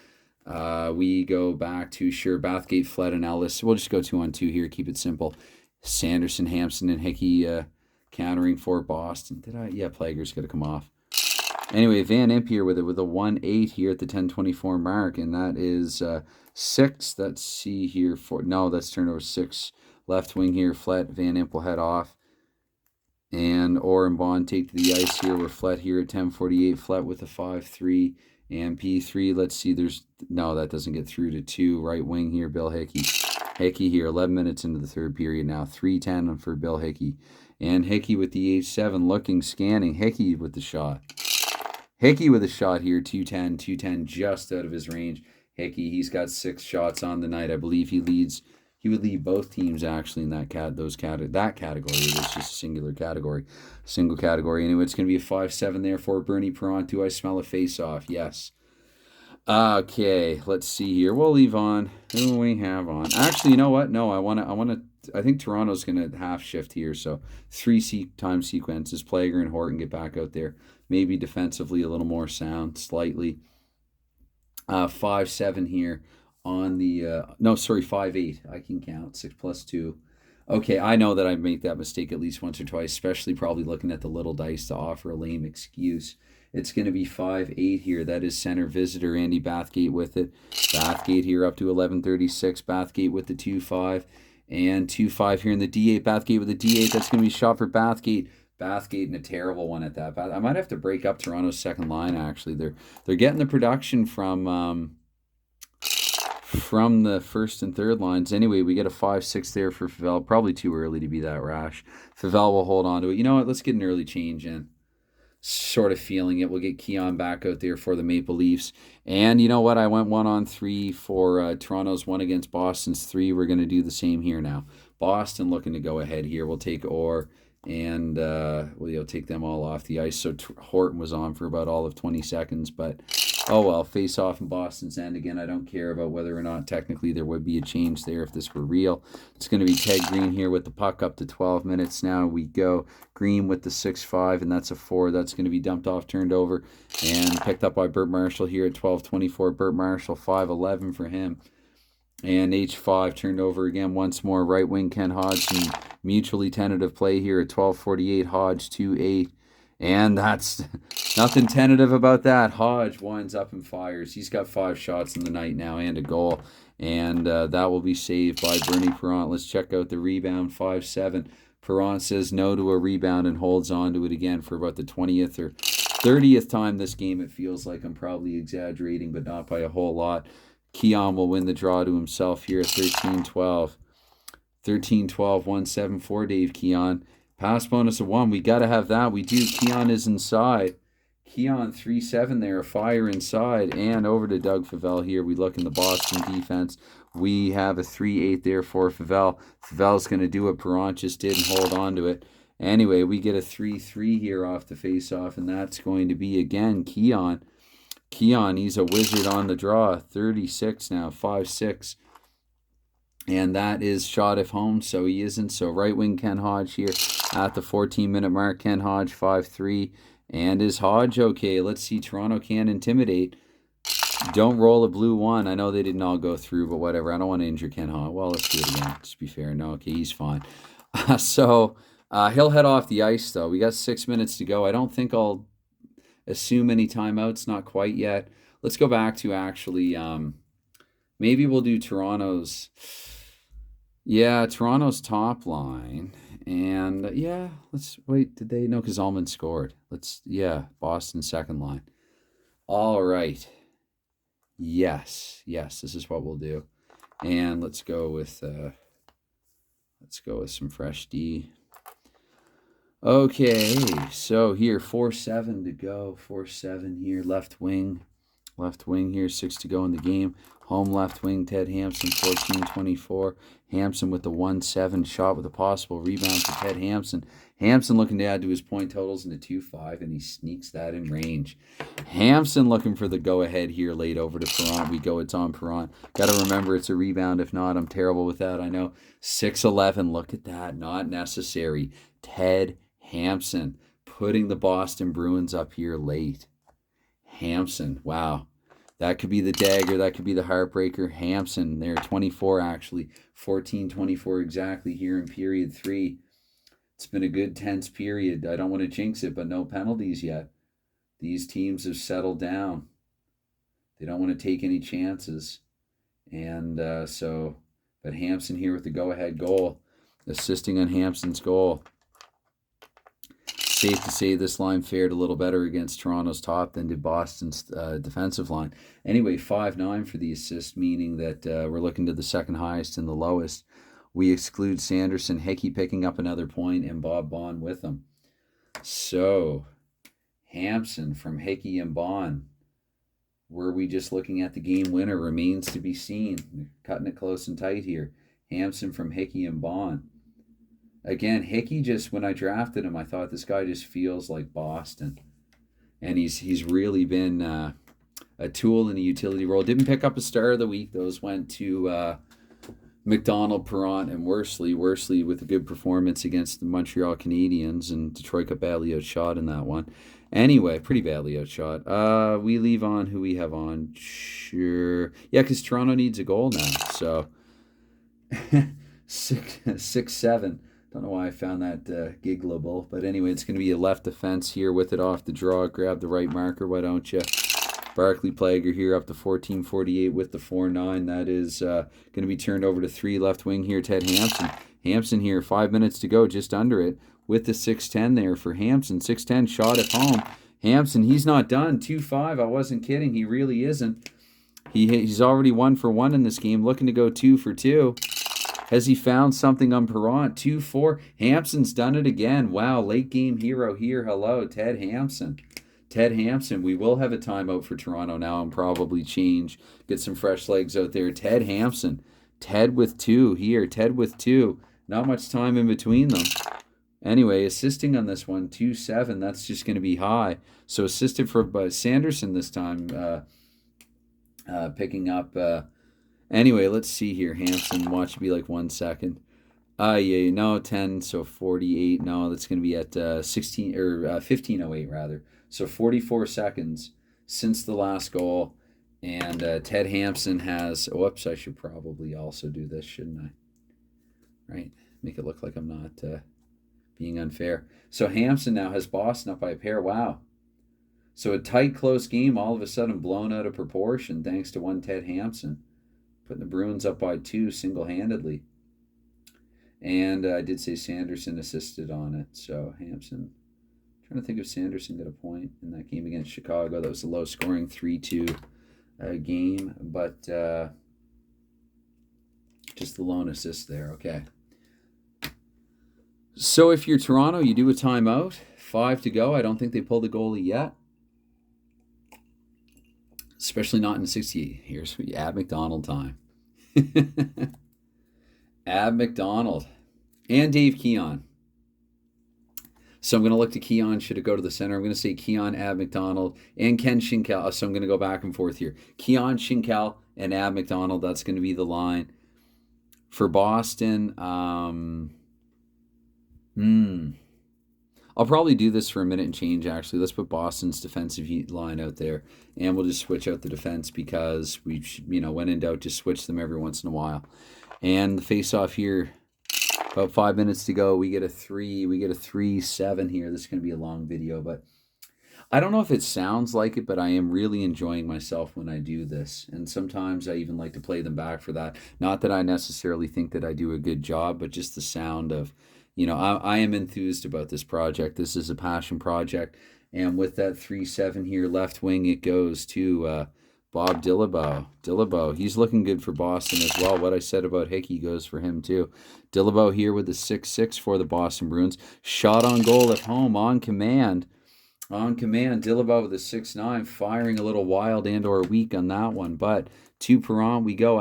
We go back to Bathgate, Fled, and Ellis. We'll just go 2-on-2 here. Keep it simple. Sanderson, Hampson, and Hickey countering for Boston. Plager's got to come off. Anyway, Van Imp here with a 1-8 here at the 10:24 mark, and that is 6. Let's see here. That's turnover 6. Left wing here, Flett. Van Imp will head off. And Orr and Bond take to the ice here. We're Flett here at 10:48. Flett with a 5-3 and P3. Let's see. That doesn't get through to 2. Right wing here, Bill Hickey. Hickey here, 11 minutes into the third period now. 3:10 for Bill Hickey. And Hickey with the 8-7, looking, scanning. Hickey with the shot. Hickey with a shot here, 210, just out of his range. Hickey, he's got 6 shots on the night. I believe he would lead both teams actually in that category. It was just a single category. Anyway, it's going to be a 5-7 there for Bernie Perron. Do I smell a face-off? Yes. Okay, let's see here. We'll leave on. Who do we have on? Actually, you know what? No, I think Toronto's going to half shift here. So 3 time sequences. Plager and Horton get back out there. Maybe defensively a little more sound, slightly. 5-7 here on the 5-8. I can count 6 + 2. Okay, I know that I make that mistake at least once or twice, especially probably looking at the little dice to offer a lame excuse. It's going to be 5-8 here. That is center visitor Andy Bathgate with it. Bathgate here up to 11:36. Bathgate with the 2-5 and 2-5 here in the D8. Bathgate with the D8. That's going to be a shot for Bathgate. Bathgate and a terrible one at that. I might have to break up Toronto's second line. Actually, they're getting the production from the first and third lines. Anyway, we get a 5-6 there for Favell. Probably too early to be that rash. Favell will hold on to it. You know what? Let's get an early change in. Sort of feeling it. We'll get Keon back out there for the Maple Leafs. And you know what? I went 1-on-3 for Toronto's 1 against Boston's 3. We're going to do the same here now. Boston looking to go ahead here. We'll take Orr and we'll take them all off the ice. So Horton was on for about all of 20 seconds, but oh well, face off in Boston's end. Again, I don't care about whether or not technically there would be a change there if this were real. It's going to be Ted Green here with the puck up to 12 minutes now. We go Green with the 6-5, and that's a 4. That's going to be dumped off, turned over, and picked up by Bert Marshall here at 12:24. Bert Marshall, 5-11 for him. And H5 turned over again once more. Right wing Ken Hodgson, mutually tentative play here at 12:48. Hodge 2-8. And that's nothing tentative about that. Hodge winds up and fires. He's got 5 shots in the night now and a goal. And that will be saved by Bernie Perron. Let's check out the rebound, 5-7. Perron says no to a rebound and holds on to it again for about the 20th or 30th time this game. It feels like I'm probably exaggerating, but not by a whole lot. Keon will win the draw to himself here at 13-12. 13-12, 1-7 for Dave Keon. Pass bonus of 1. We got to have that. We do. Keon is inside. Keon 3-7 there. A fire inside. And over to Doug Favell here. We look in the Boston defense. We have a 3-8 there for Favell. Favell's going to do what Perron just did and hold on to it. Anyway, we get a 3-3 here off the face-off. And that's going to be, again, Keon. Keon, he's a wizard on the draw. 36 now, 5-6. And that is shot if home, so he isn't. So right wing Ken Hodge here at the 14-minute mark. Ken Hodge 5-3. And is Hodge okay? Let's see. Toronto can intimidate. Don't roll a blue one. I know they didn't all go through, but whatever. I don't want to injure Ken Hodge. Well, let's do it again. Just be fair. No, okay, he's fine. So he'll head off the ice, though. We got 6 minutes to go. I don't think I'll assume any timeouts. Not quite yet. Let's go back to actually... maybe we'll do Toronto's top line. And let's wait. Did they? No, because Allman scored. Boston second line. All right. Yes, this is what we'll do. And let's go with some fresh D. Okay, so here 4-7 to go. 4-7 here, left wing here, 6 to go in the game. Home left wing, Ted Hampson, 14-24. Hampson with the 1-7 shot with a possible rebound for Ted Hampson. Hampson looking to add to his point totals in the 2-5, and he sneaks that in range. Hampson looking for the go-ahead here late over to Perrant. We go, it's on Perrant. Got to remember it's a rebound. If not, I'm terrible with that, I know. 6-11, look at that, not necessary. Ted Hampson putting the Boston Bruins up here late. Hampson, wow. That could be the dagger. That could be the heartbreaker. Hampson there, 24 actually. 14-24 exactly here in period 3. It's been a good tense period. I don't want to jinx it, but no penalties yet. These teams have settled down. They don't want to take any chances. And but Hampson here with the go-ahead goal. Assisting on Hampson's goal. Safe to say this line fared a little better against Toronto's top than did Boston's defensive line. Anyway, 5-9 for the assist, meaning that we're looking to the second highest and the lowest. We exclude Sanderson, Hickey picking up another point, and Bob Bond with him. So, Hampson from Hickey and Bond. Were we just looking at the game winner? Remains to be seen. Cutting it close and tight here. Hampson from Hickey and Bond. Again, Hickey just, when I drafted him, I thought this guy just feels like Boston. And he's really been a tool in a utility role. Didn't pick up a star of the week. Those went to McDonald, Perrant, and Worsley. Worsley with a good performance against the Montreal Canadiens, and Detroit got badly outshot in that one. Anyway, pretty badly outshot. We leave on who we have on. Sure. Yeah, because Toronto needs a goal now. So 6-7. Don't know why I found that giggleable. But anyway, it's going to be a left defense here with it off the draw. Grab the right marker, why don't you? Barclay Plager here up to 14-48 with the 4-9. That is going to be turned over to 3 left wing here, Ted Hampson. Hampson here, 5 minutes to go, just under it. With the 6-10 there for Hampson. 6-10 shot at home. Hampson, he's not done. 2-5, I wasn't kidding. He really isn't. He's already 1 for 1 in this game. Looking to go 2 for 2. Has he found something on Perrant? 2-4. Hampson's done it again. Wow, late game hero here. Hello, Ted Hampson. Ted Hampson. We will have a timeout for Toronto now and probably change. Get some fresh legs out there. Ted Hampson. Ted with 2 here. Ted with 2. Not much time in between them. Anyway, assisting on this one, 2-7. That's just going to be high. So assisted for Sanderson this time. Picking up... Anyway, let's see here. Hampson, watch it be like 1 second. 10, so 48. No, that's going to be at 15:08 rather. So 44 seconds since the last goal. And Ted Hampson has... Whoops, I should probably also do this, shouldn't I? Right? Make it look like I'm not being unfair. So Hampson now has Boston up by a pair. Wow. So a tight, close game all of a sudden blown out of proportion thanks to one Ted Hampson. Putting the Bruins up by 2 single-handedly. And I did say Sanderson assisted on it. So Hampson. Trying to think if Sanderson got a point in that game against Chicago. That was a low-scoring 3-2 game. But just the lone assist there. Okay. So if you're Toronto, you do a timeout. 5 to go. I don't think they pulled the goalie yet. Especially not in 68. Here's Ab McDonald time. Ab McDonald. And Dave Keon. So I'm going to look to Keon. Should it go to the center? I'm going to say Keon, Ab McDonald, and Ken Schinkel. So I'm going to go back and forth here. Keon, Schinkel, and Ab McDonald. That's going to be the line. For Boston, I'll probably do this for a minute and change, actually. Let's put Boston's defensive line out there, and we'll just switch out the defense because we, when in doubt, just switch them every once in a while. And the face-off here, about 5 minutes to go. We get a 3-7 here. This is going to be a long video, but I don't know if it sounds like it, but I am really enjoying myself when I do this. And sometimes I even like to play them back for that. Not that I necessarily think that I do a good job, but just the sound of, I am enthused about this project. This is a passion project. And with that 3-7 here, left wing, it goes to Bob Dillabaugh. He's looking good for Boston as well. What I said about Hickey goes for him too. Dillabaugh here with the 6-6 for the Boston Bruins. Shot on goal at home on command. Dillabaugh with a 6-9, firing a little wild and or weak on that one. But to Perron we go.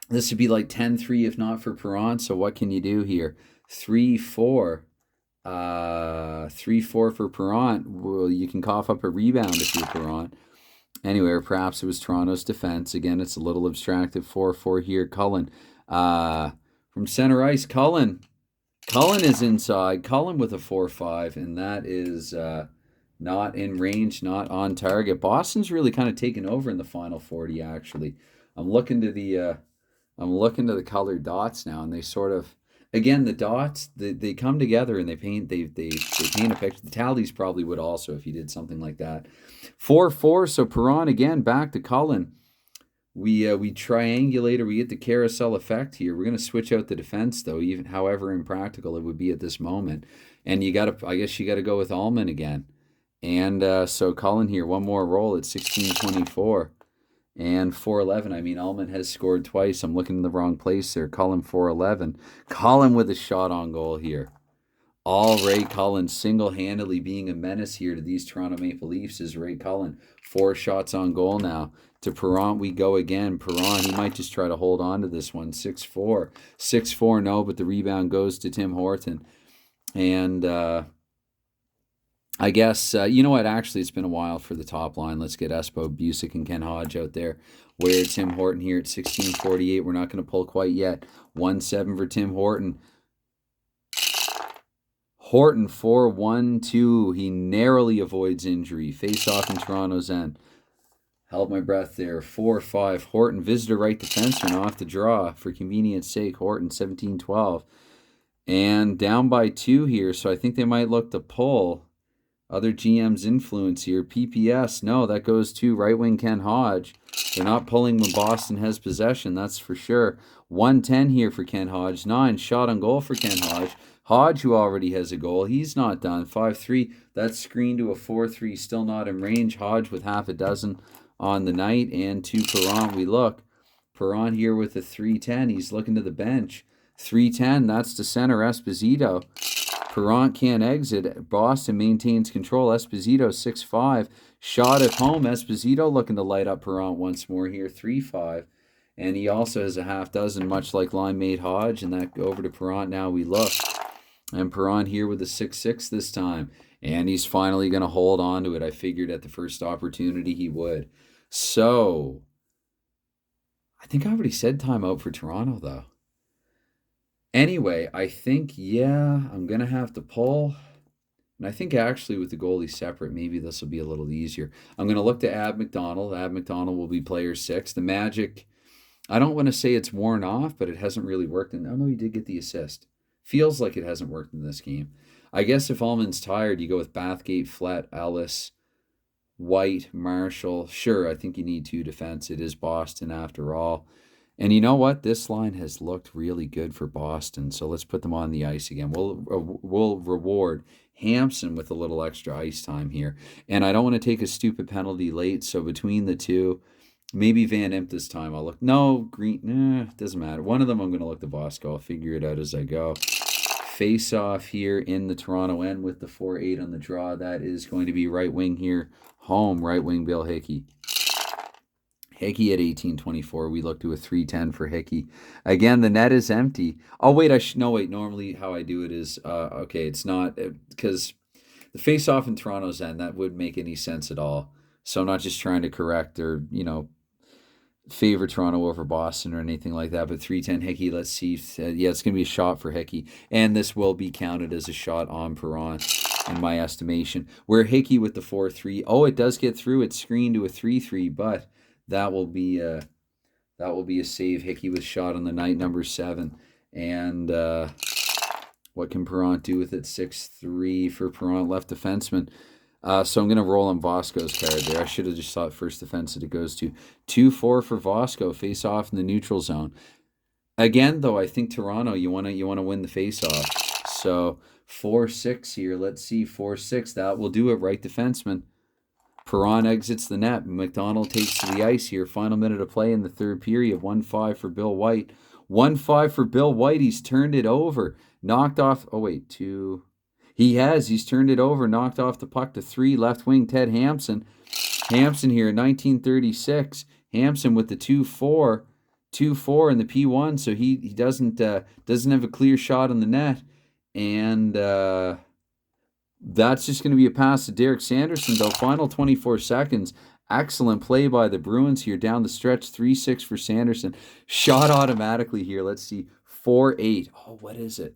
This would be like 10-3 if not for Perron. So what can you do here? 3-4. 3-4 for Perron. Well, you can cough up a rebound if you're Perron. Anyway, or perhaps it was Toronto's defense. Again, it's a little abstracted. 4-4 here. Cullen. From center ice, Cullen is inside. Cullen with a 4-5, and that is not in range, not on target. Boston's really kind of taken over in the final 40. Actually, I'm looking to the colored dots now, and they sort of, again, the dots they come together and they paint a picture. The tallies probably would also if you did something like that. 4-4. So Perron again back to Cullen. We triangulate, or we get the carousel effect here. We're going to switch out the defense, though, even however impractical it would be at this moment. And I guess you got to go with Allman again. And so Cullen here, one more roll at 16-24 and 4-11. I mean, Allman has scored twice. I'm looking in the wrong place there. Cullen 4-11. Cullen with a shot on goal here. All Ray Cullen single-handedly being a menace here to these Toronto Maple Leafs is Ray Cullen. 4 shots on goal now. To Perron we go again. Perron, he might just try to hold on to this one. 6-4. 6-4, no, but the rebound goes to Tim Horton. And I guess, you know what, actually it's been a while for the top line. Let's get Espo, Busick, and Ken Hodge out there. Where Tim Horton here at 16:48. We're not going to pull quite yet. 1-7 for Tim Horton. Horton 4-1-2. He narrowly avoids injury. Face off in Toronto's end. Held my breath there. 4-5. Horton, visitor right defenseman off the draw. For convenience sake, Horton 17-12. And down by 2 here, so I think they might look to pull. Other GM's influence here. PPS, no, that goes to right wing Ken Hodge. They're not pulling when Boston has possession, that's for sure. 1-10 here for Ken Hodge. 9 shot on goal for Ken Hodge. Hodge, who already has a goal, he's not done. 5-3, that's screened to a 4-3, still not in range. Hodge with half a dozen on the night. And to Perron we look. Perron here with a 3-10. He's looking to the bench. 3-10, that's to center Esposito. Perron can't exit. Boston maintains control. Esposito 6-5. Shot at home. Esposito looking to light up Perron once more here. 3-5. And he also has a half dozen, much like line mate Hodge. And that over to Perron now we look. And Perron here with a 6-6 this time. And he's finally going to hold on to it. I figured at the first opportunity he would. So, I think I already said timeout for Toronto, though. Anyway, I think, I'm going to have to pull. And I think actually with the goalie separate, maybe this will be a little easier. I'm going to look to Ab McDonald. Ab McDonald will be player 6. The Magic, I don't want to say it's worn off, but it hasn't really worked. And I know he did get the assist. Feels like it hasn't worked in this game. I guess if Allman's tired, you go with Bathgate, Flett, Ellis, White, Marshall. Sure, I think you need 2 defense. It is Boston after all. And you know what? This line has looked really good for Boston. So let's put them on the ice again. We'll reward Hampson with a little extra ice time here. And I don't want to take a stupid penalty late. So between the two, maybe Van Imp this time. I'll look. No, Green. Doesn't matter. One of them I'm going to look to Bosco. I'll figure it out as I go. Face off here in the Toronto end with the 4-8 on the draw. That is going to be right wing here. Home, right wing Bill Hickey. Hickey at 18-24. We look to a 3-10 for Hickey. Again, the net is empty. Oh, wait. Normally how I do it is, okay, it's not, because the face-off in Toronto's end, that wouldn't make any sense at all. So I'm not just trying to correct or, favor Toronto over Boston or anything like that, but 310 Hickey, let's see. Yeah, it's going to be a shot for Hickey, and this will be counted as a shot on Perron in my estimation. Where Hickey with the 4-3. Oh, it does get through. It's screened to a 3-3, but that will be a save. Hickey with shot on the night, number 7. And what can Perron do with it? 6-3 for Perron, left defenseman. So I'm going to roll on Vosco's card there. I should have just thought first defense that it goes to. 2-4 for Vosco, face off in the neutral zone. Again, though, I think Toronto, you want to win the face off. So 4-6 here. Let's see, 4-6. That will do it. Right defenseman. Perron exits the net. McDonald takes to the ice here. Final minute of play in the third period. 1-5 for Bill White. 1-5 for Bill White. He's turned it over. Knocked off. Oh, wait. 2. He's turned it over. Knocked off the puck to 3. Left wing Ted Hampson. Hampson here in 1936. Hampson with the 2-4. 2-4 in the P1. So he doesn't have a clear shot on the net. And that's just going to be a pass to Derek Sanderson, though. Final 24 seconds. Excellent play by the Bruins here down the stretch. 3-6 for Sanderson. Shot automatically here. Let's see. 4-8. Oh, what is it?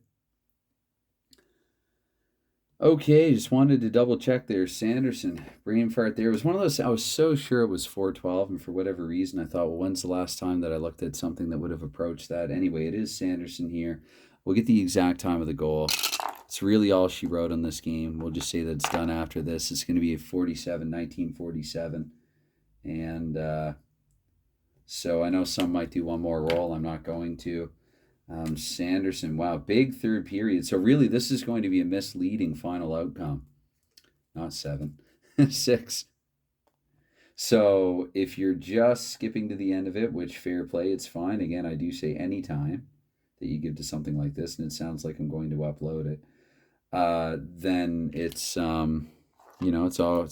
Okay, just wanted to double check there. Sanderson, brain fart there. It was one of those, I was so sure it was 4-12, and for whatever reason, I thought, well, when's the last time that I looked at something that would have approached that? Anyway, it is Sanderson here. We'll get the exact time of the goal. It's really all she wrote on this game. We'll just say that it's done after this. It's going to be a 1947. And so I know some might do one more roll. I'm not going to. Sanderson, wow, big third period. So really, this is going to be a misleading final outcome. Not 7, 6. So if you're just skipping to the end of it, which fair play, it's fine. Again, I do say any time that you give to something like this, and it sounds like I'm going to upload it, then it's it's all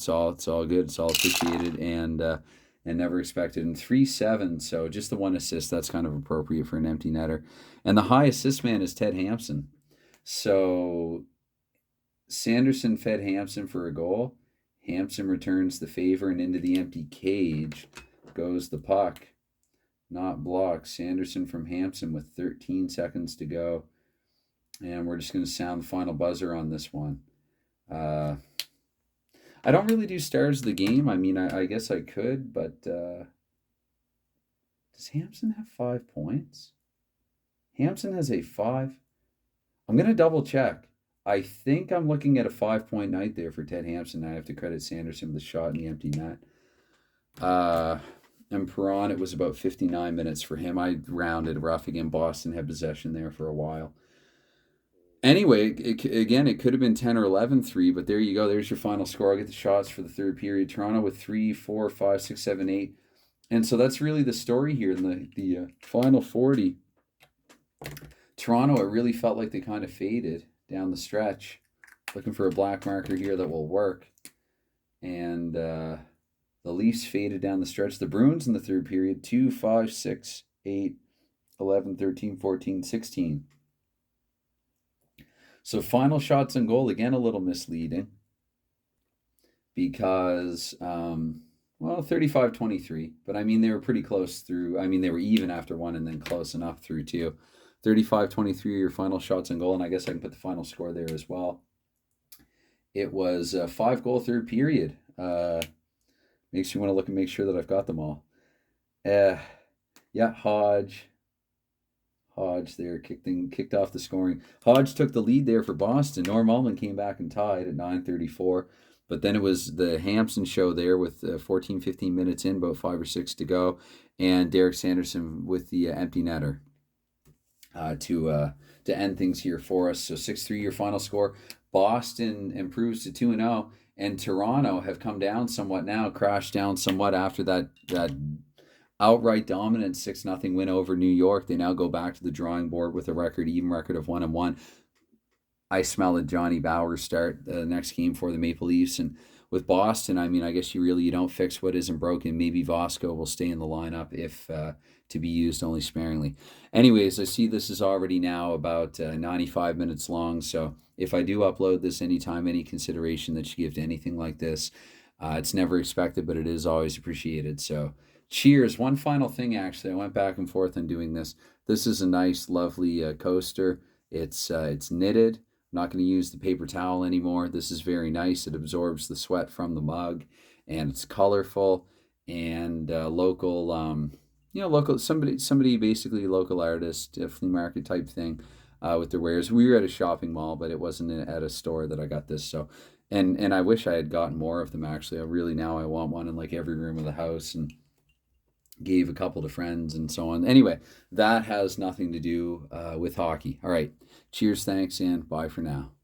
good. It's all appreciated and never expected. And 3-7, so just the 1 assist, that's kind of appropriate for an empty netter. And the high assist man is Ted Hampson. So Sanderson fed Hampson for a goal. Hampson returns the favor, and into the empty cage goes the puck. Not blocked. Sanderson from Hampson with 13 seconds to go. And we're just going to sound the final buzzer on this one. I don't really do stars of the game. I mean, I guess I could, but does Hampson have 5 points? Hampson has a 5. I'm going to double check. I think I'm looking at a 5-point night there for Ted Hampson. I have to credit Sanderson with a shot in the empty net. And Perron, it was about 59 minutes for him. I rounded rough again. Boston had possession there for a while. Anyway, it could have been 10 or 11-3, but there you go. There's your final score. I'll get the shots for the third period. Toronto with 3, 4, 5, 6, 7, 8. And so that's really the story here in the final 40. Toronto, it really felt like they kind of faded down the stretch. Looking for a black marker here that will work. And the Leafs faded down the stretch. The Bruins in the third period, 2, 5, 6, 8, 11, 13, 14, 16. So final shots on goal, again, a little misleading because, 35-23. But, I mean, they were pretty close through. I mean, they were even after one and then close enough through two. 35-23 are your final shots on goal, and I guess I can put the final score there as well. It was a 5-goal third period. Makes you want to look and make sure that I've got them all. Hodge there kicked off the scoring. Hodge took the lead there for Boston. Norm Allman came back and tied at 9:34. But then it was the Hampson show there with 14-15 minutes in, about 5 or 6 to go. And Derek Sanderson with the empty netter to end things here for us. So 6-3 your final score. Boston improves to 2-0. And Toronto have come down somewhat now, crashed down somewhat after that outright dominant 6-0 win over New York. They now go back to the drawing board with a even record of 1-1. I smell a Johnny Bauer start the next game for the Maple Leafs. And with Boston, I mean, I guess you don't fix what isn't broken. Maybe Vosco will stay in the lineup if to be used only sparingly. Anyways, I see this is already now about 95 minutes long. So if I do upload this anytime, any consideration that you give to anything like this, it's never expected, but it is always appreciated. So Cheers. One final thing, actually. I went back and forth on doing this. This is a nice, lovely coaster. It's knitted. I'm not going to use the paper towel anymore. This is very nice. It absorbs the sweat from the mug, and it's colorful and local. Local somebody basically local artist, a flea market type thing, with their wares. We were at a shopping mall, but it wasn't at a store that I got this. So, and I wish I had gotten more of them. Actually, I want one in like every room of the house, and gave a couple to friends and so on. Anyway, that has nothing to do with hockey. All right. Cheers, thanks, and bye for now.